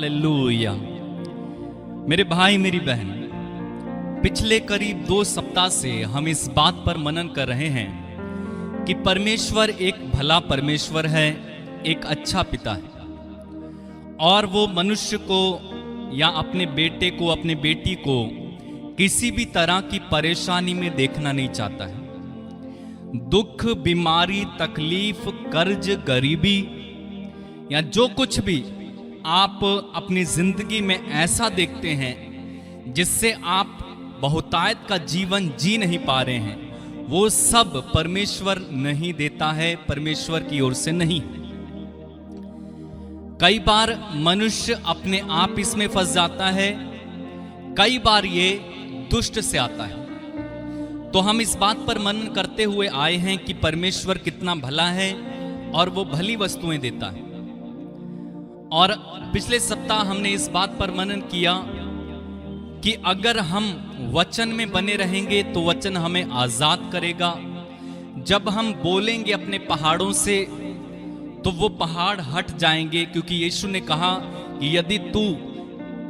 Hallelujah. मेरे भाई मेरी बहन, पिछले करीब 2 सप्ताह से हम इस बात पर मनन कर रहे हैं कि परमेश्वर एक भला परमेश्वर है, एक अच्छा पिता है और वो मनुष्य को या अपने बेटे को, अपने बेटी को किसी भी तरह की परेशानी में देखना नहीं चाहता है। दुख, बीमारी, तकलीफ, कर्ज, गरीबी या जो कुछ भी आप अपनी जिंदगी में ऐसा देखते हैं जिससे आप बहुतायत का जीवन जी नहीं पा रहे हैं, वो सब परमेश्वर नहीं देता है, परमेश्वर की ओर से नहीं। कई बार मनुष्य अपने आप इसमें फंस जाता है, कई बार ये दुष्ट से आता है। तो हम इस बात पर मनन करते हुए आए हैं कि परमेश्वर कितना भला है और वो भली वस्तुएं देता है। और पिछले सप्ताह हमने इस बात पर मनन किया कि अगर हम वचन में बने रहेंगे तो वचन हमें आजाद करेगा। जब हम बोलेंगे अपने पहाड़ों से तो वो पहाड़ हट जाएंगे, क्योंकि यीशु ने कहा कि यदि तू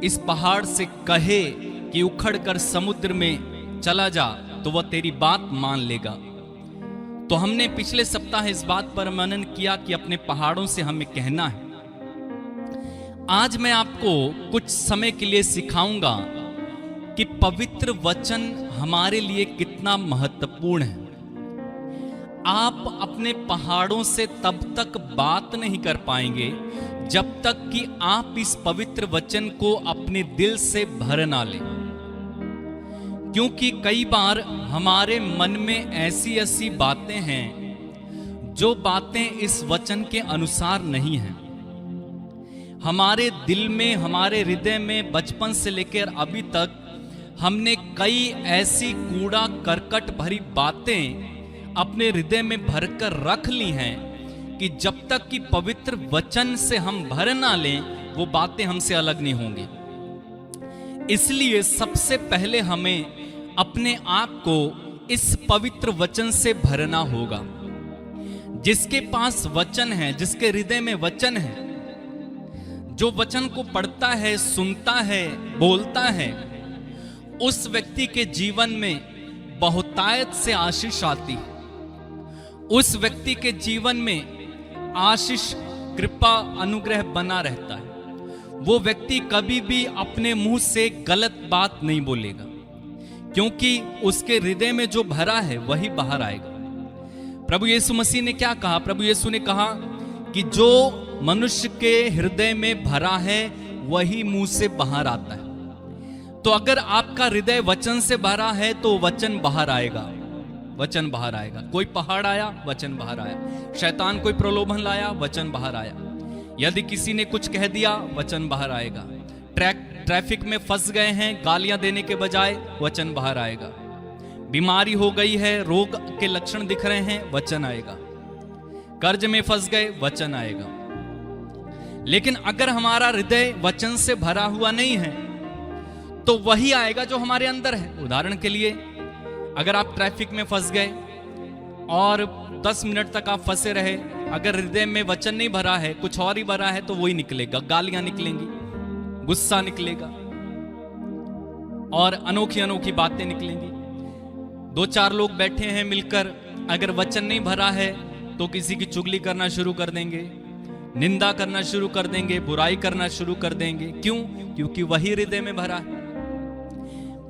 इस पहाड़ से कहे कि उखड़ कर समुद्र में चला जा तो वह तेरी बात मान लेगा। तो हमने पिछले सप्ताह इस बात पर मनन किया कि अपने पहाड़ों से हमें कहना है। आज मैं आपको कुछ समय के लिए सिखाऊंगा कि पवित्र वचन हमारे लिए कितना महत्वपूर्ण है। आप अपने पहाड़ों से तब तक बात नहीं कर पाएंगे जब तक कि आप इस पवित्र वचन को अपने दिल से भर ना लें, क्योंकि कई बार हमारे मन में ऐसी ऐसी बातें हैं जो बातें इस वचन के अनुसार नहीं हैं। हमारे दिल में, हमारे हृदय में बचपन से लेकर अभी तक हमने कई ऐसी कूड़ा करकट भरी बातें अपने हृदय में भरकर रख ली हैं कि जब तक कि पवित्र वचन से हम भर ना लें वो बातें हमसे अलग नहीं होंगी। इसलिए सबसे पहले हमें अपने आप को इस पवित्र वचन से भरना होगा। जिसके पास वचन है, जिसके हृदय में वचन है, जो वचन को पढ़ता है, सुनता है, बोलता है, उस व्यक्ति के जीवन में बहुतायत से आशीष आती है। उस व्यक्ति के जीवन में आशीष, कृपा, अनुग्रह बना रहता है। वो व्यक्ति कभी भी अपने मुंह से गलत बात नहीं बोलेगा, क्योंकि उसके हृदय में जो भरा है वही बाहर आएगा। प्रभु यीशु मसीह ने क्या कहा? प्रभु यीशु ने कहा कि जो मनुष्य के हृदय में भरा है वही मुंह से बाहर आता है। तो अगर आपका हृदय वचन से भरा है तो वचन बाहर आएगा, वचन बाहर आएगा। कोई पहाड़ आया, वचन बाहर आया। शैतान कोई प्रलोभन लाया, वचन बाहर आया। यदि किसी ने कुछ कह दिया, वचन बाहर आएगा। ट्रैफिक में फंस गए हैं, गालियां देने के बजाय वचन बाहर आएगा। बीमारी हो गई है, रोग के लक्षण दिख रहे हैं, वचन आएगा। कर्ज में फंस गए, वचन आएगा। लेकिन अगर हमारा हृदय वचन से भरा हुआ नहीं है तो वही आएगा जो हमारे अंदर है। उदाहरण के लिए, अगर आप ट्रैफिक में फंस गए और 10 मिनट तक आप फंसे रहे, अगर हृदय में वचन नहीं भरा है, कुछ और ही भरा है, तो वही निकलेगा। गालियां निकलेंगी, गुस्सा निकलेगा और अनोखी अनोखी बातें निकलेंगी। 2-4 लोग बैठे हैं मिलकर, अगर वचन नहीं भरा है तो किसी की चुगली करना शुरू कर देंगे, निंदा करना शुरू कर देंगे, बुराई करना शुरू कर देंगे। क्यों? क्योंकि वही हृदय में भरा है।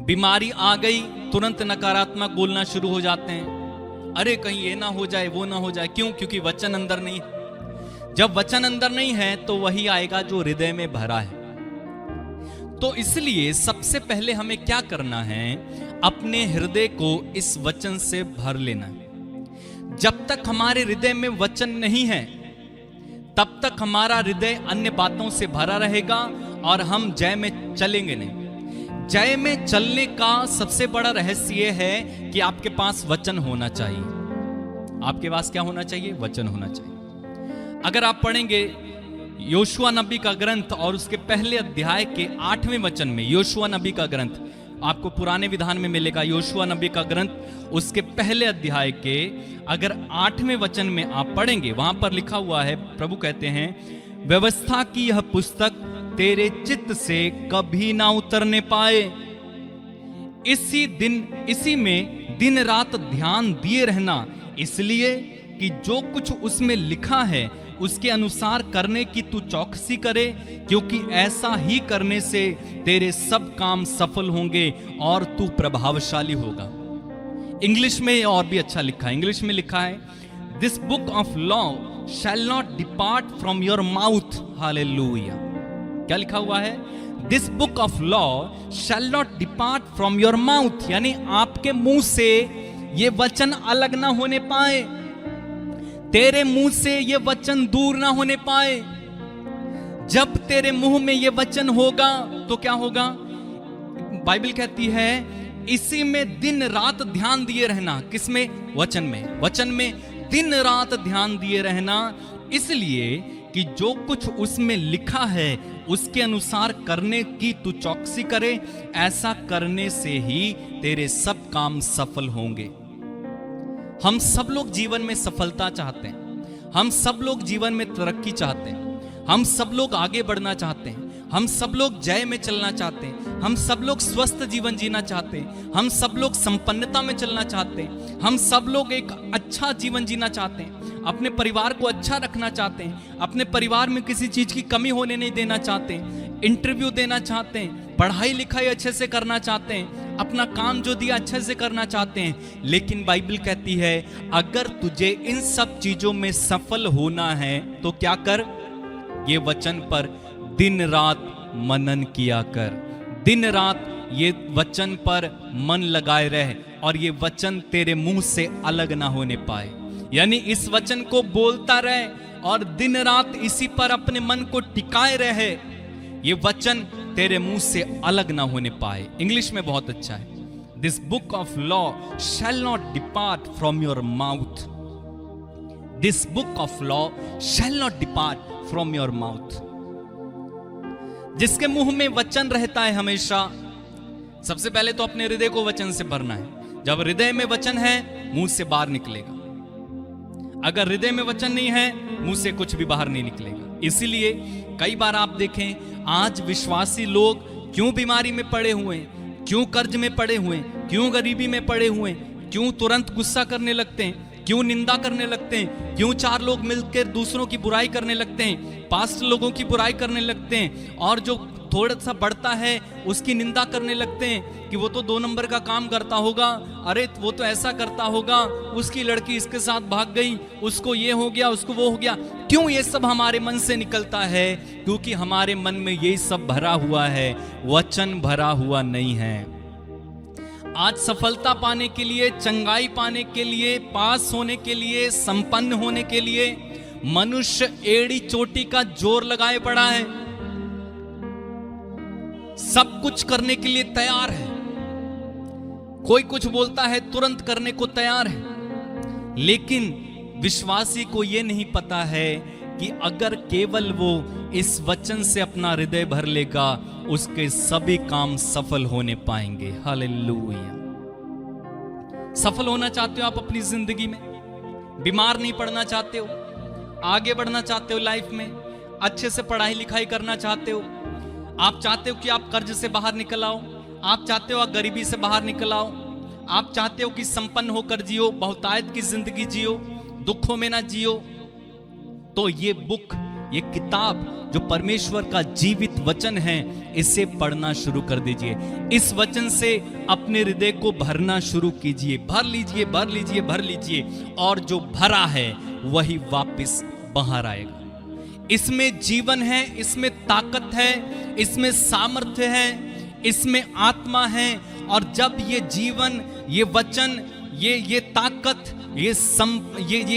बीमारी आ गई, तुरंत नकारात्मक बोलना शुरू हो जाते हैं। अरे कहीं ये ना हो जाए, वो ना हो जाए। क्यों? क्योंकि वचन अंदर नहीं है। जब वचन अंदर नहीं है तो वही आएगा जो हृदय में भरा है। तो इसलिए सबसे पहले हमें क्या करना है? अपने हृदय को इस वचन से भर लेना है। जब तक हमारे हृदय में वचन नहीं है तब तक हमारा हृदय अन्य बातों से भरा रहेगा और हम जय में चलेंगे नहीं। जय में चलने का सबसे बड़ा रहस्य यह है कि आपके पास वचन होना चाहिए। आपके पास क्या होना चाहिए? वचन होना चाहिए। अगर आप पढ़ेंगे योशुआ नबी का ग्रंथ और उसके पहले अध्याय के 8वें वचन में, योशुआ नबी का ग्रंथ आपको पुराने विधान में मिलेगा। योशुआ नबी का ग्रंथ उसके पहले अध्याय के अगर 8वें वचन में आप पढ़ेंगे, वहां पर लिखा हुआ है, प्रभु कहते हैं, व्यवस्था की यह पुस्तक तेरे चित्त से कभी ना उतरने पाए। इसी में दिन रात ध्यान दिए रहना, इसलिए कि जो कुछ उसमें लिखा है उसके अनुसार करने की तू चौकसी करे, क्योंकि ऐसा ही करने से तेरे सब काम सफल होंगे और तू प्रभावशाली होगा। इंग्लिश में और भी अच्छा लिखा है। इंग्लिश में लिखा है, this book of law shall not depart from your mouth. Hallelujah. क्या लिखा हुआ है? This book of law shall not depart from your mouth, यानी आपके मुंह से ये वचन अलग ना होने पाए, तेरे मुंह से ये वचन दूर ना होने पाए। जब तेरे मुंह में ये वचन होगा तो क्या होगा? बाइबल कहती है इसी में दिन रात ध्यान दिए रहना। किसमें? वचन में। वचन में दिन रात ध्यान दिए रहना, इसलिए कि जो कुछ उसमें लिखा है उसके अनुसार करने की तू चौकसी करे। ऐसा करने से ही तेरे सब काम सफल होंगे। हम सब लोग जीवन में सफलता चाहते हैं, हम सब लोग जीवन में तरक्की चाहते हैं, हम सब लोग आगे बढ़ना चाहते हैं, हम सब लोग जय में चलना चाहते हैं, हम सब लोग स्वस्थ जीवन जीना चाहते हैं, हम सब लोग संपन्नता में चलना चाहते हैं, हम सब लोग एक अच्छा जीवन जीना चाहते हैं, अपने परिवार को अच्छा रखना चाहते हैं, अपने परिवार में किसी चीज की कमी होने नहीं देना चाहते, इंटरव्यू देना चाहते हैं, पढ़ाई लिखाई अच्छे से करना चाहते हैं, अपना काम जो दिया अच्छे से करना चाहते हैं। लेकिन बाइबल कहती है अगर तुझे इन सब चीजों में सफल होना है तो क्या कर? ये वचन पर दिन रात मनन किया कर, दिन रात ये वचन पर मन लगाए रहे, और ये वचन तेरे मुंह से अलग ना होने पाए। यानी इस वचन को बोलता रहे और दिन रात इसी पर अपने मन को टिकाए रहे, ये वचन तेरे मुंह से अलग ना होने पाए। इंग्लिश में बहुत अच्छा है, this book of law shall not depart from your mouth. This book of law shall not depart from your mouth. जिसके मुंह में वचन रहता है हमेशा, सबसे पहले तो अपने हृदय को वचन से भरना है। जब हृदय में वचन है मुंह से बाहर निकलेगा, अगर हृदय में वचन नहीं है मुंह से कुछ भी बाहर नहीं निकलेगा। इसीलिए कई बार आप देखें आज विश्वासी लोग क्यों बीमारी में पड़े हुए हैं, क्यों कर्ज में पड़े हुए हैं, क्यों गरीबी में पड़े हुए हैं, क्यों तुरंत गुस्सा करने लगते हैं, क्यों निंदा करने लगते हैं, क्यों चार लोग मिलकर दूसरों की बुराई करने लगते हैं, पास्ट लोगों की बुराई करने लगते हैं, और जो थोड़ा सा बढ़ता है उसकी निंदा करने लगते हैं कि वो तो 2 नंबर का काम करता होगा, अरे वो तो ऐसा करता होगा, उसकी लड़की इसके साथ भाग गई, उसको ये हो गया, उसको वो हो गया। क्यों ये सब हमारे मन से निकलता है? क्योंकि हमारे मन में ये सब भरा हुआ है, वचन भरा हुआ नहीं है। आज सफलता पाने के लिए, चंगाई पाने के लिए, पास होने के लिए, संपन्न होने के लिए मनुष्य एड़ी चोटी का जोर लगाए पड़ा है, सब कुछ करने के लिए तैयार है, कोई कुछ बोलता है तुरंत करने को तैयार है। लेकिन विश्वासी को यह नहीं पता है कि अगर केवल वो इस वचन से अपना हृदय भर लेगा उसके सभी काम सफल होने पाएंगे। हालेलुया। सफल होना चाहते हो आप अपनी जिंदगी में? बीमार नहीं पड़ना चाहते हो? आगे बढ़ना चाहते हो लाइफ में? अच्छे से पढ़ाई लिखाई करना चाहते हो? आप चाहते हो कि आप कर्ज से बाहर निकल आओ, आप चाहते हो आप गरीबी से बाहर निकल आओ, आप चाहते हो कि संपन्न होकर जियो, बहुतायत की जिंदगी जियो, दुखों में ना जियो, तो ये बुक, ये किताब जो परमेश्वर का जीवित वचन है, इसे पढ़ना शुरू कर दीजिए। इस वचन से अपने हृदय को भरना शुरू कीजिए। भर लीजिए, भर लीजिए, भर लीजिए, और जो भरा है वही वापस बाहर आएगा। इसमें जीवन है, इसमें ताकत है, इसमें सामर्थ्य है, इसमें आत्मा है। और जब ये जीवन, ये वचन, ये ताकत, ये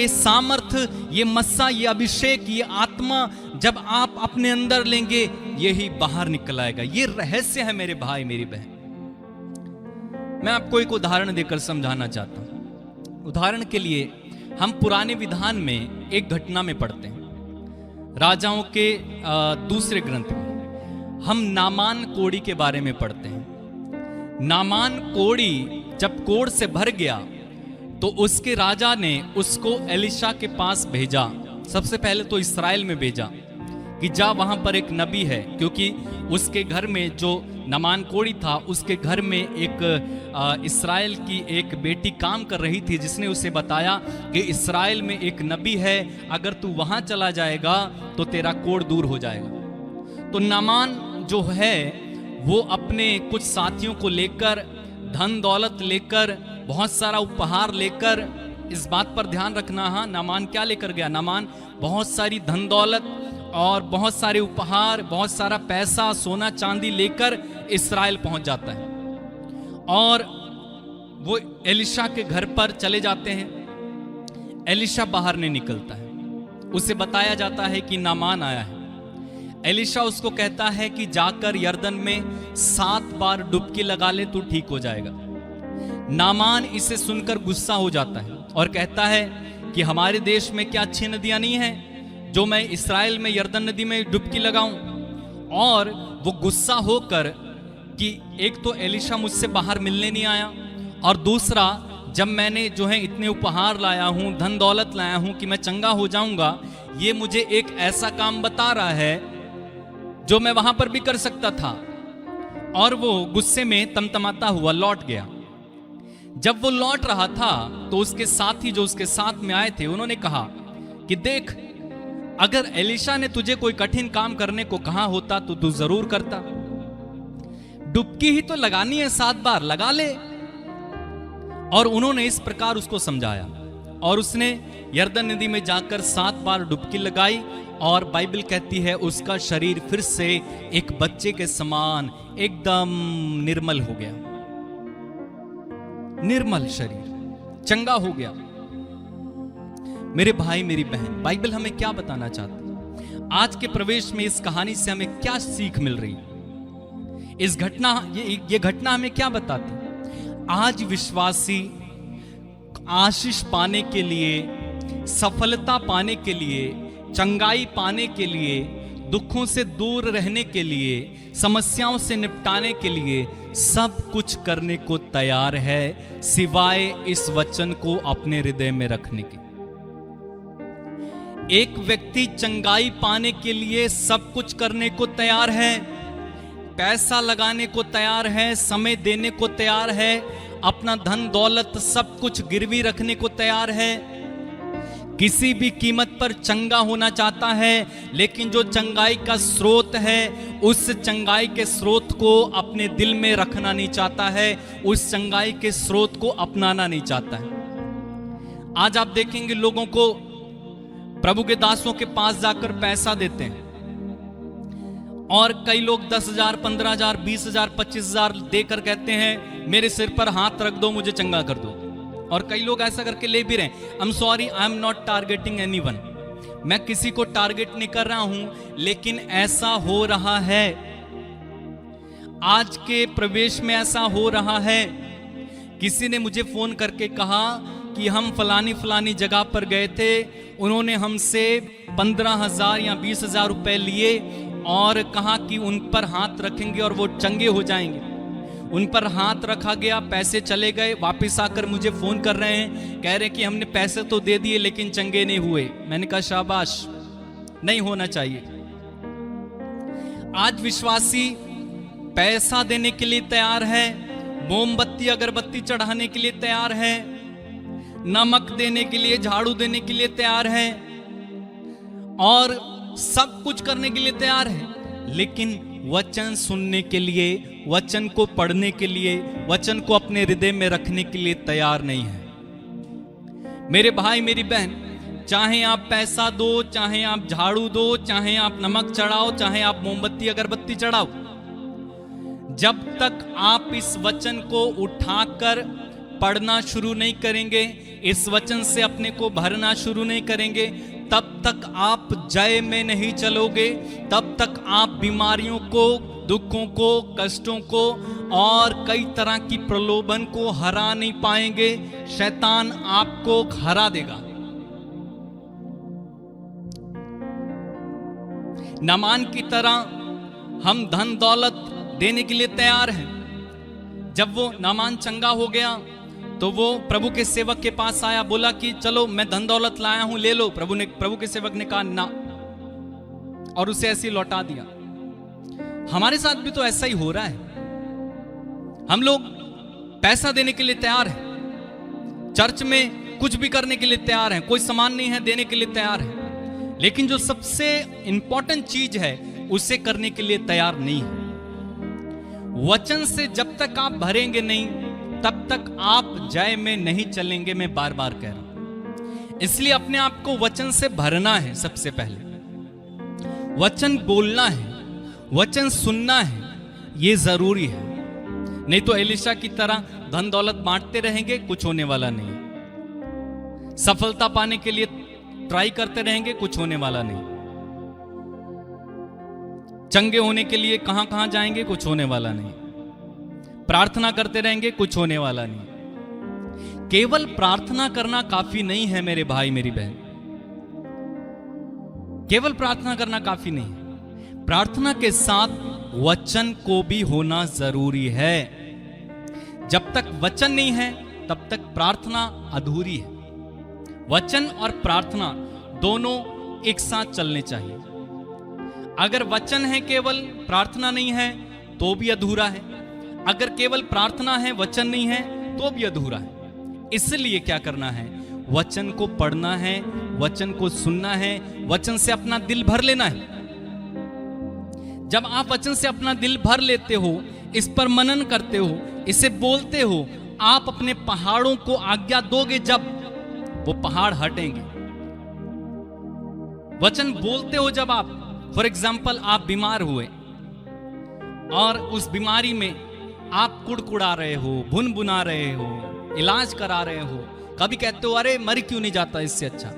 सामर्थ्य, ये मस्सा, ये अभिषेक, ये आत्मा जब आप अपने अंदर लेंगे, यही बाहर निकल आएगा। ये रहस्य है मेरे भाई, मेरी बहन। मैं आपको एक उदाहरण देकर समझाना चाहता हूं। उदाहरण के लिए हम पुराने विधान में एक घटना में पढ़ते हैं, राजाओं के दूसरे ग्रंथ में हम नामान कोढ़ी के बारे में पढ़ते हैं। नामान कोढ़ी जब कोढ़ से भर गया तो उसके राजा ने उसको एलिशा के पास भेजा। सबसे पहले तो इस्राएल में भेजा कि जा वहां पर एक नबी है, क्योंकि उसके घर में जो नामान कोढ़ी था उसके घर में एक इस्राएल की एक बेटी काम कर रही थी, जिसने उसे बताया कि इस्राएल में एक नबी है, अगर तू वहां चला जाएगा तो तेरा कोढ़ दूर हो जाएगा। तो नामान जो है वो अपने कुछ साथियों को लेकर, धन दौलत लेकर, बहुत सारा उपहार लेकर, इस बात पर ध्यान रखना, हाँ, नामान क्या लेकर गया? नामान बहुत सारी धन दौलत और बहुत सारे उपहार, बहुत सारा पैसा, सोना चांदी लेकर इस्राएल पहुंच जाता है और वो एलिशा के घर पर चले जाते हैं। एलिशा बाहर नहीं निकलता है, उसे बताया जाता है कि नामान आया है। एलिशा उसको कहता है कि जाकर यर्दन में 7 बार डुबकी लगा ले, तू ठीक हो जाएगा। नामान इसे सुनकर गुस्सा हो जाता है और कहता है कि हमारे देश में क्या अच्छी नदियां नहीं हैं जो मैं इस्राएल में यर्दन नदी में डुबकी लगाऊं? और वो गुस्सा होकर कि एक तो एलिशा मुझसे बाहर मिलने नहीं आया, और दूसरा जब मैंने जो है इतने उपहार लाया हूं, धन दौलत लाया हूं कि मैं चंगा हो जाऊंगा, ये मुझे एक ऐसा काम बता रहा है जो मैं वहां पर भी कर सकता था। और वो गुस्से में तमतमाता हुआ लौट गया। जब वो लौट रहा था तो उसके साथी जो उसके साथ में आए थे उन्होंने कहा कि देख, अगर एलिशा ने तुझे कोई कठिन काम करने को कहा होता तो तू जरूर करता। डुबकी ही तो लगानी है, 7 बार लगा ले। और उन्होंने इस प्रकार उसको समझाया और उसने यर्दन नदी में जाकर 7 बार डुबकी लगाई और बाइबल कहती है उसका शरीर फिर से एक बच्चे के समान एकदम निर्मल हो गया। निर्मल शरीर, चंगा हो गया। मेरे भाई मेरी बहन, बाइबल हमें क्या बताना चाहती है? आज के प्रवेश में इस कहानी से हमें क्या सीख मिल रही है? इस घटना, ये घटना हमें क्या बताती? आज विश्वासी आशीष पाने के लिए, सफलता पाने के लिए, चंगाई पाने के लिए, दुखों से दूर रहने के लिए, समस्याओं से निपटाने के लिए सब कुछ करने को तैयार है, सिवाय इस वचन को अपने हृदय में रखने के। एक व्यक्ति चंगाई पाने के लिए सब कुछ करने को तैयार है, पैसा लगाने को तैयार है, समय देने को तैयार है, अपना धन दौलत सब कुछ गिरवी रखने को तैयार है, किसी भी कीमत पर चंगा होना चाहता है। लेकिन जो चंगाई का स्रोत है, उस चंगाई के स्रोत को अपने दिल में रखना नहीं चाहता है, उस चंगाई के स्रोत को अपनाना नहीं चाहता है। आज आप देखेंगे लोगों को प्रभु के दासों के पास जाकर पैसा देते हैं और कई लोग 10,000, 15,000, 20,000, 25,000 देकर कहते हैं मेरे सिर पर हाथ रख दो, मुझे चंगा कर दो। और कई लोग ऐसा करके ले भी रहे हैं। I am sorry, I am not targeting anyone, मैं किसी को टारगेट नहीं कर रहा हूं, लेकिन ऐसा हो रहा है। आज के प्रवेश में ऐसा हो रहा है। किसी ने मुझे फोन करके कहा कि हम फलानी जगह पर गए थे, उन्होंने हमसे 15,000 या 20,000 रुपए लिए और कहा कि उन पर हाथ रखेंगे और वो चंगे हो जाएंगे। उन पर हाथ रखा गया, पैसे चले गए, वापस आकर मुझे फोन कर रहे हैं, कह रहे हैं कि हमने पैसे तो दे दिए लेकिन चंगे नहीं हुए। मैंने कहा शाबाश, नहीं होना चाहिए। आज विश्वासी पैसा देने के लिए तैयार है, मोमबत्ती अगरबत्ती चढ़ाने के लिए तैयार है, नमक देने के लिए, झाड़ू देने के लिए तैयार है और सब कुछ करने के लिए तैयार है, लेकिन वचन सुनने के लिए, वचन को पढ़ने के लिए, वचन को अपने हृदय में रखने के लिए तैयार नहीं है। मेरे भाई मेरी बहन, चाहे आप पैसा दो, चाहे आप झाड़ू दो, चाहे आप नमक चढ़ाओ, चाहे आप मोमबत्ती अगरबत्ती चढ़ाओ, जब तक आप इस वचन को उठाकर पढ़ना शुरू नहीं करेंगे, इस वचन से अपने को भरना शुरू नहीं करेंगे, तब तक आप जय में नहीं चलोगे, तब तक आप बीमारियों को, दुखों को, कष्टों को और कई तरह की प्रलोभन को हरा नहीं पाएंगे। शैतान आपको हरा देगा। नामान की तरह हम धन दौलत देने के लिए तैयार हैं। जब वो नामान चंगा हो गया तो वो प्रभु के सेवक के पास आया, बोला कि चलो मैं धन दौलत लाया हूं, ले लो। प्रभु के सेवक ने कहा ना, और उसे ऐसे ही लौटा दिया। हमारे साथ भी तो ऐसा ही हो रहा है। हम लोग पैसा देने के लिए तैयार हैं, चर्च में कुछ भी करने के लिए तैयार हैं, कोई सामान नहीं है देने के लिए तैयार है, लेकिन जो सबसे इंपॉर्टेंट चीज है उसे करने के लिए तैयार नहीं है। वचन से जब तक आप भरेंगे नहीं तब तक आप जय में नहीं चलेंगे। मैं बार बार कह रहा हूं, इसलिए अपने आप को वचन से भरना है। सबसे पहले वचन बोलना है, वचन सुनना है, यह जरूरी है। नहीं तो एलिशा की तरह धन दौलत बांटते रहेंगे, कुछ होने वाला नहीं। सफलता पाने के लिए ट्राई करते रहेंगे, कुछ होने वाला नहीं। चंगे होने के लिए कहां कहां जाएंगे, कुछ होने वाला नहीं। प्रार्थना करते रहेंगे, कुछ होने वाला नहीं। केवल प्रार्थना करना काफी नहीं है मेरे भाई मेरी बहन, केवल प्रार्थना करना काफी नहीं है। प्रार्थना के साथ वचन को भी होना जरूरी है। जब तक वचन नहीं है तब तक प्रार्थना अधूरी है। वचन और प्रार्थना दोनों एक साथ चलने चाहिए। अगर वचन है केवल प्रार्थना नहीं है तो भी अधूरा है, अगर केवल प्रार्थना है वचन नहीं है तो भी अधूरा है। इसलिए क्या करना है, वचन को पढ़ना है, वचन को सुनना है, वचन से अपना दिल भर लेना है। जब आप वचन से अपना दिल भर लेते हो, इस पर मनन करते हो, इसे बोलते हो, आप अपने पहाड़ों को आज्ञा दोगे, जब वो पहाड़ हटेंगे। वचन बोलते हो जब आप, फॉर एग्जाम्पल आप बीमार हुए और उस बीमारी में आप कुड़कुड़ा रहे हो, भुनभुना रहे हो, इलाज करा रहे हो, कभी कहते हो अरे मर क्यों नहीं जाता, इससे अच्छा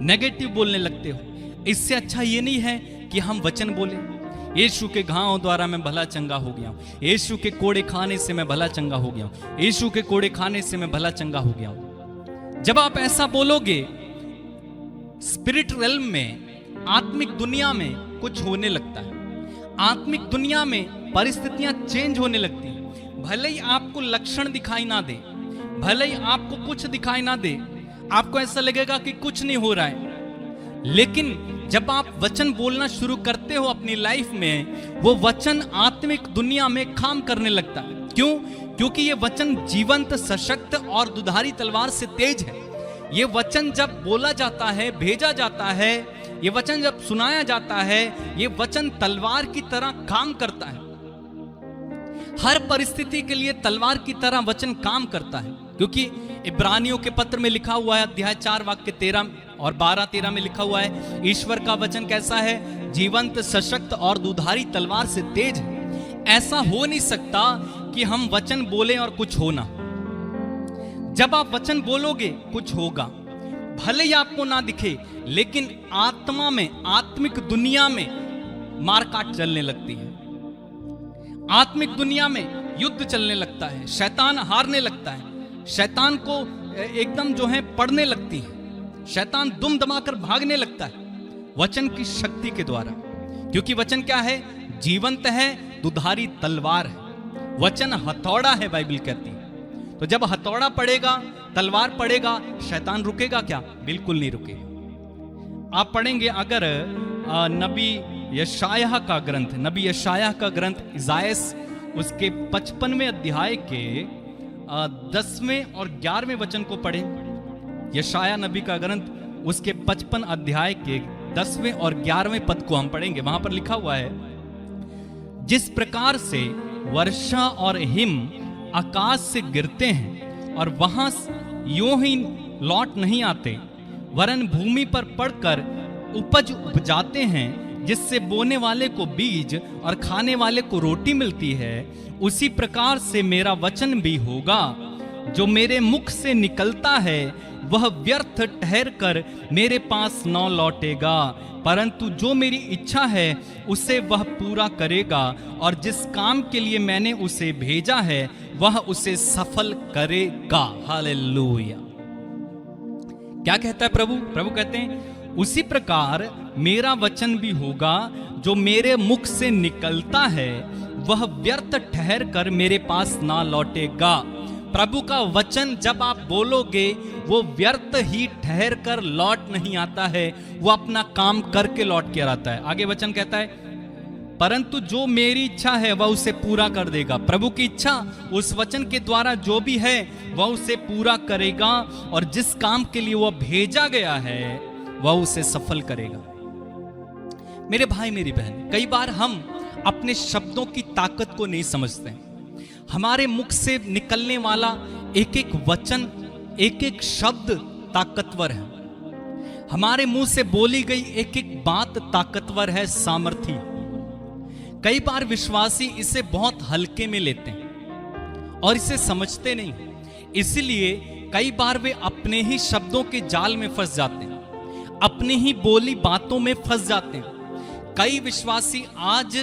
नेगेटिव बोलने लगते हो। इससे अच्छा ये नहीं है कि हम वचन बोले, यीशु के घाव द्वारा मैं भला चंगा हो गया हूं, यीशु के कोड़े खाने से मैं भला चंगा हो गया हूं, यीशु के कोड़े खाने से मैं भला चंगा हो गया हूं। जब आप ऐसा बोलोगे, स्पिरिट रेल्म में, आत्मिक दुनिया में कुछ होने लगता है। आत्मिक दुनिया में परिस्थितियां चेंज होने लगती हैं। भले ही आपको लक्षण दिखाई ना दे, भले ही आपको कुछ दिखाई ना दे, आपको ऐसा लगेगा कि कुछ नहीं हो रहा है, लेकिन जब आप वचन बोलना शुरू करते हो अपनी लाइफ में, वो वचन आत्मिक दुनिया में काम करने लगता है। क्यों? क्योंकि ये वचन जीवंत, सशक्त और दुधारी तलवार से तेज है। ये वचन जब बोला जाता है, भेजा जाता है, ये वचन जब सुनाया जाता है, ये वचन तलवार की तरह काम करता है। हर परिस्थिति के लिए तलवार की तरह वचन काम करता है, क्योंकि इब्रानियों के पत्र में लिखा हुआ है, अध्याय 4 वाक्य 13 और 12-13 में लिखा हुआ है, ईश्वर का वचन कैसा है? जीवंत, सशक्त और दुधारी तलवार से तेज है। ऐसा हो नहीं सकता कि हम वचन बोलें और कुछ हो ना। जब आप वचन बोलोगे कुछ होगा, भले ही आपको ना दिखे, लेकिन आत्मा में, आत्मिक दुनिया में मारकाट चलने लगती है। आत्मिक दुनिया में युद्ध चलने लगता है, शैतान हारने लगता है, शैतान को एकदम जो है पड़ने लगती है, शैतान दुम दमाकर भागने लगता है वचन की शक्ति के द्वारा। क्योंकि वचन क्या है? जीवंत है, दुधारी तलवार है। वचन हथौड़ा है, बाइबल कहती है। तो जब हथौड़ा पड़ेगा, तलवार पड़ेगा, शैतान रुकेगा क्या? बिल्कुल नहीं रुकेगा। आप पढ़ेंगे अगर नबी यशायाह का ग्रंथ, नबी यशायाह का ग्रंथ इज़ायास, उसके 55वें अध्याय के 10वें और 11वें वचन को पढ़ें। यशायाह नबी का ग्रंथ, उसके 55 अध्याय के 10वें और 11वें पद को हम पढ़ेंगे। वहां पर लिखा हुआ है, जिस प्रकार से वर्षा और हिम आकाश से गिरते हैं और वहां यूं ही लौट नहीं आते, वरन भूमि पर पड़कर उपज उपजाते हैं, जिससे बोने वाले को बीज और खाने वाले को रोटी मिलती है, उसी प्रकार से मेरा वचन भी होगा जो मेरे मुख से निकलता है, वह व्यर्थ ठहर कर मेरे पास न लौटेगा, परंतु जो मेरी इच्छा है उसे वह पूरा करेगा, और जिस काम के लिए मैंने उसे भेजा है वह उसे सफल करेगा। हालेलुया। क्या कहता है प्रभु? प्रभु कहते हैं, उसी प्रकार मेरा वचन भी होगा जो मेरे मुख से निकलता है, वह व्यर्थ ठहर कर मेरे पास ना लौटेगा, प्रभु का वचन जब आप बोलोगे वो व्यर्थ ही ठहर कर लौट नहीं आता है, वो अपना काम करके लौट कर आता है। आगे वचन कहता है, परंतु जो मेरी इच्छा है वह उसे पूरा कर देगा। प्रभु की इच्छा उस वचन के द्वारा जो भी है वह उसे पूरा करेगा, और जिस काम के लिए वह भेजा गया है वह उसे सफल करेगा। मेरे भाई मेरी बहन, कई बार हम अपने शब्दों की ताकत को नहीं समझते। हमारे मुख से निकलने वाला एक एक वचन, एक एक शब्द ताकतवर है। हमारे मुंह से बोली गई एक एक बात ताकतवर है, सामर्थी। कई बार विश्वासी इसे बहुत हल्के में लेते हैं और इसे समझते नहीं, इसलिए कई बार वे अपने ही शब्दों के जाल में फंस जाते हैं, अपनी ही बोली बातों में फंस जाते हैं। कई विश्वासी आज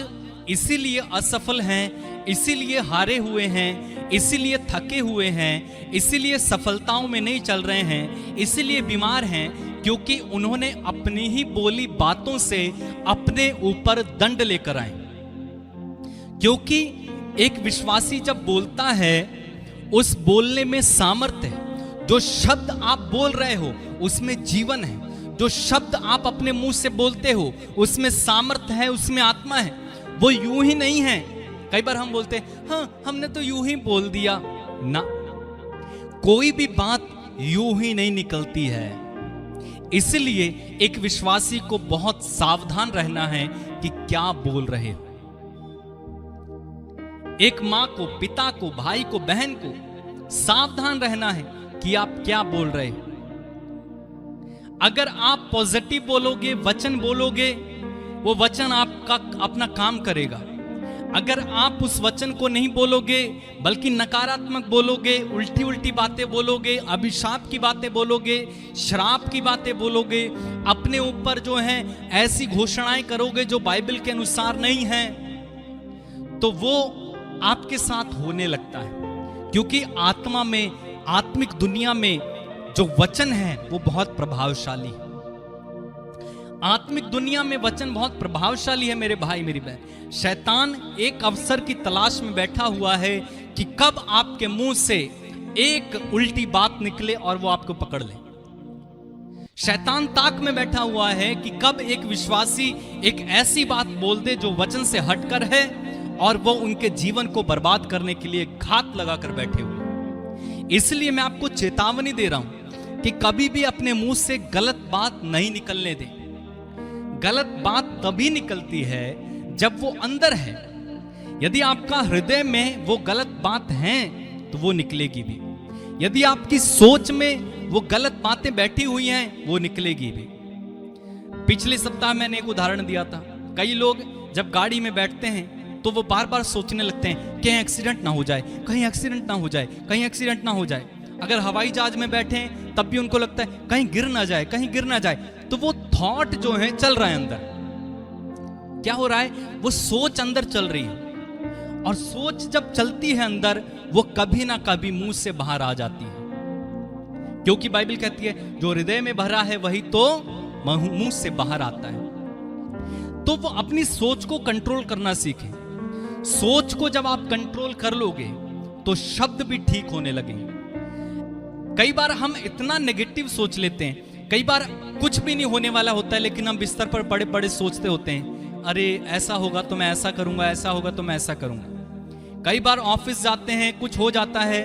इसीलिए असफल हैं, इसीलिए हारे हुए हैं, इसीलिए थके हुए हैं, इसीलिए सफलताओं में नहीं चल रहे हैं, इसीलिए बीमार हैं, क्योंकि उन्होंने अपनी ही बोली बातों से अपने ऊपर दंड लेकर आए। क्योंकि एक विश्वासी जब बोलता है, उस बोलने में सामर्थ्य है। जो शब्द आप बोल रहे हो उसमें जीवन है। जो शब्द आप अपने मुंह से बोलते हो उसमें सामर्थ्य है, उसमें आत्मा है। वो यूं ही नहीं है। कई बार हम बोलते हैं, हाँ हमने तो यूं ही बोल दिया ना। कोई भी बात यूं ही नहीं निकलती है। इसलिए एक विश्वासी को बहुत सावधान रहना है कि क्या बोल रहे हो। एक मां को, पिता को, भाई को, बहन को सावधान रहना है कि आप क्या बोल रहे हो। अगर आप पॉजिटिव बोलोगे, वचन बोलोगे, वो वचन आपका अपना काम करेगा। अगर आप उस वचन को नहीं बोलोगे बल्कि नकारात्मक बोलोगे, उल्टी उल्टी बातें बोलोगे, अभिशाप की बातें बोलोगे, श्राप की बातें बोलोगे, अपने ऊपर जो है ऐसी घोषणाएं करोगे जो बाइबल के अनुसार नहीं है, तो वो आपके साथ होने लगता है। क्योंकि आत्मा में, आत्मिक दुनिया में जो वचन है वो बहुत प्रभावशाली है। आत्मिक दुनिया में वचन बहुत प्रभावशाली है मेरे भाई मेरी बहन। शैतान एक अवसर की तलाश में बैठा हुआ है कि कब आपके मुंह से एक उल्टी बात निकले और वो आपको पकड़ ले। शैतान ताक में बैठा हुआ है कि कब एक विश्वासी एक ऐसी बात बोल दे जो वचन से हटकर है, और वो उनके जीवन को बर्बाद करने के लिए घात लगाकर बैठे हुए। इसलिए मैं आपको चेतावनी दे रहा हूं कि कभी भी अपने मुंह से गलत बात नहीं निकलने दें। गलत बात तभी निकलती है जब वो अंदर है। यदि आपका हृदय में वो गलत बात है तो वो निकलेगी भी। यदि आपकी सोच में वो गलत बातें बैठी हुई हैं वो निकलेगी भी। पिछले सप्ताह मैंने एक उदाहरण दिया था। कई लोग जब गाड़ी में बैठते हैं तो वो बार बार सोचने लगते हैं कहीं एक्सीडेंट ना हो जाए, कहीं एक्सीडेंट ना हो जाए, कहीं एक्सीडेंट ना हो जाए। अगर हवाई जहाज में बैठे हैं तब भी उनको लगता है कहीं गिर ना जाए, कहीं गिर ना जाए। तो वो थॉट जो है चल रहा है अंदर। क्या हो रहा है? वो सोच अंदर चल रही है, और सोच जब चलती है अंदर वो कभी ना कभी मुंह से बाहर आ जाती है। क्योंकि बाइबल कहती है जो हृदय में भरा है वही तो मुंह से बाहर आता है। तो वो अपनी सोच को कंट्रोल करना सीखें। सोच को जब आप कंट्रोल कर लोगे तो शब्द भी ठीक होने लगेंगे। कई बार हम इतना नेगेटिव सोच लेते हैं, कई बार कुछ भी नहीं होने वाला होता है, लेकिन हम बिस्तर पर बड़े बड़े सोचते होते हैं, अरे ऐसा होगा तो मैं ऐसा करूंगा, ऐसा होगा तो मैं ऐसा करूंगा। कई बार ऑफिस जाते हैं, कुछ हो जाता है,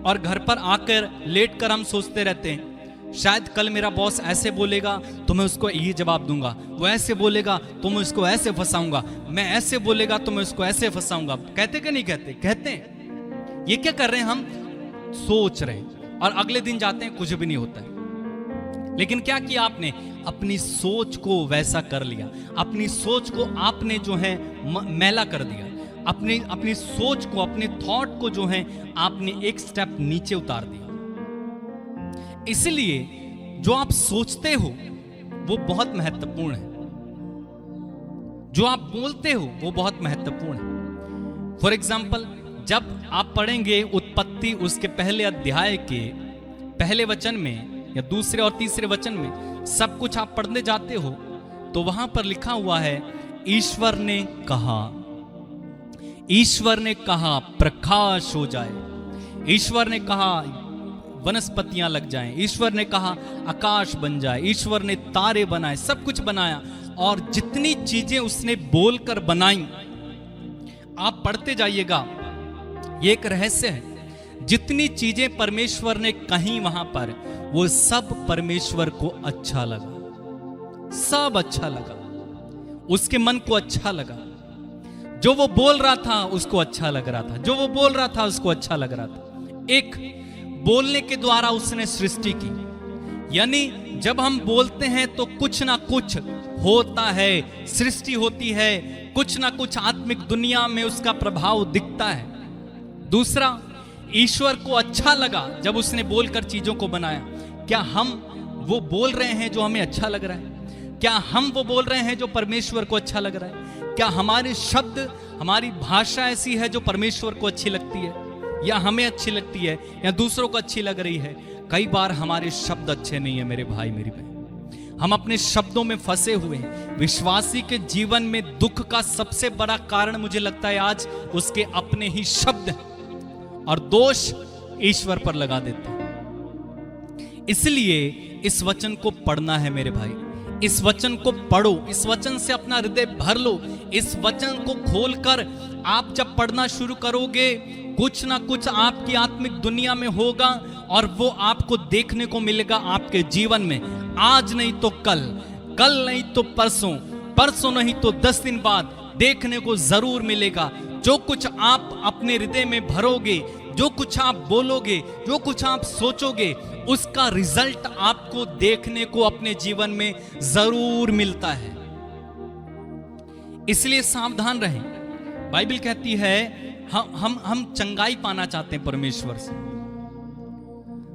और घर पर आकर लेट कर हम सोचते रहते हैं शायद कल मेरा बॉस ऐसे बोलेगा तो मैं उसको ये जवाब दूंगा, वो ऐसे बोलेगा तो मैं उसको ऐसे फंसाऊंगा, मैं ऐसे बोलेगा तो मैं उसको ऐसे फंसाऊंगा। कहते कि नहीं कहते? कहते हैं। ये क्या कर रहे हैं? हम सोच रहे हैं, और अगले दिन जाते हैं कुछ भी नहीं होता है। लेकिन क्या किया आपने? अपनी सोच को वैसा कर लिया, अपनी सोच को आपने जो है मैला कर दिया, अपनी सोच को, अपने थॉट को जो है आपने एक स्टेप नीचे उतार दिया। इसलिए जो आप सोचते हो वो बहुत महत्वपूर्ण है, जो आप बोलते हो वो बहुत महत्वपूर्ण है। फॉर एग्जाम्पल, जब आप पढ़ेंगे उत्पत्ति उसके पहले अध्याय के पहले वचन में या दूसरे और तीसरे वचन में सब कुछ आप पढ़ने जाते हो तो वहां पर लिखा हुआ है ईश्वर ने कहा, ईश्वर ने कहा प्रकाश हो जाए। ईश्वर ने कहा वनस्पतियां लग जाएं, ईश्वर ने कहा आकाश बन जाए, ईश्वर ने तारे बनाए, सब कुछ बनाया। और जितनी चीजें उसने बोलकर बनाई, आप पढ़ते जाइएगा, ये एक रहस्य है। जितनी चीजें परमेश्वर ने कही वहां पर, वो सब परमेश्वर को अच्छा लगा, सब अच्छा लगा, उसके मन को अच्छा लगा। जो वो बोल रहा था उसको अच्छा लग रहा था, जो वो बोल रहा था उसको अच्छा लग रहा था। एक बोलने के द्वारा उसने सृष्टि की, यानी जब हम बोलते हैं तो कुछ ना कुछ होता है, सृष्टि होती है, कुछ ना कुछ आत्मिक दुनिया में उसका प्रभाव दिखता है। दूसरा, ईश्वर को अच्छा लगा जब उसने बोलकर चीजों को बनाया। क्या हम वो बोल रहे हैं जो हमें अच्छा लग रहा है? क्या हम वो बोल रहे हैं जो परमेश्वर को अच्छा लग रहा है? क्या हमारे शब्द, हमारी भाषा ऐसी है जो परमेश्वर को अच्छी लगती है, या हमें अच्छी लगती है, या दूसरों को अच्छी लग रही है? कई बार हमारे शब्द अच्छे नहीं है मेरे भाई मेरी बहन, हम अपने शब्दों में फंसे हुए हैं। विश्वासी के जीवन में दुख का सबसे बड़ा कारण मुझे लगता है आज उसके अपने ही शब्द हैं, और दोष ईश्वर पर लगा देता है। इसलिए इस वचन को पढ़ना है मेरे भाई, इस वचन को पढ़ो, इस वचन से अपना हृदय भर लो। इस वचन को खोलकर आप जब पढ़ना शुरू करोगे, कुछ ना कुछ आपकी आत्मिक दुनिया में होगा, और वो आपको देखने को मिलेगा आपके जीवन में। आज नहीं तो कल, कल नहीं तो परसों, परसों नहीं तो 10 दिन बाद देखने को जरूर मिलेगा। जो कुछ आप अपने हृदय में भरोगे, जो कुछ आप बोलोगे, जो कुछ आप सोचोगे, उसका रिजल्ट आपको देखने को अपने जीवन में जरूर मिलता है। इसलिए सावधान रहें। बाइबल कहती है हम चंगाई पाना चाहते हैं परमेश्वर से।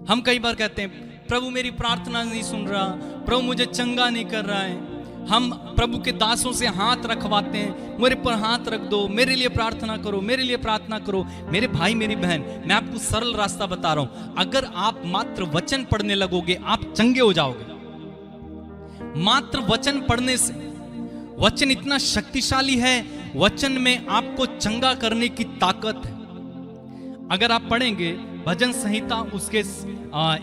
हम कई बार कहते हैं प्रभु मेरी प्रार्थना नहीं सुन रहा, प्रभु मुझे चंगा नहीं कर रहा है। हम प्रभु के दासों से हाथ रखवाते हैं, मेरे पर हाथ रख दो, मेरे लिए प्रार्थना करो, मेरे लिए प्रार्थना करो। मेरे भाई मेरी बहन, मैं आपको सरल रास्ता बता रहा हूं। अगर आप मात्र वचन पढ़ने लगोगे, आप चंगे हो जाओगे। मात्र वचन पढ़ने से, वचन इतना शक्तिशाली है, वचन में आपको चंगा करने की ताकत है। अगर आप पढ़ेंगे भजन संहिता उसके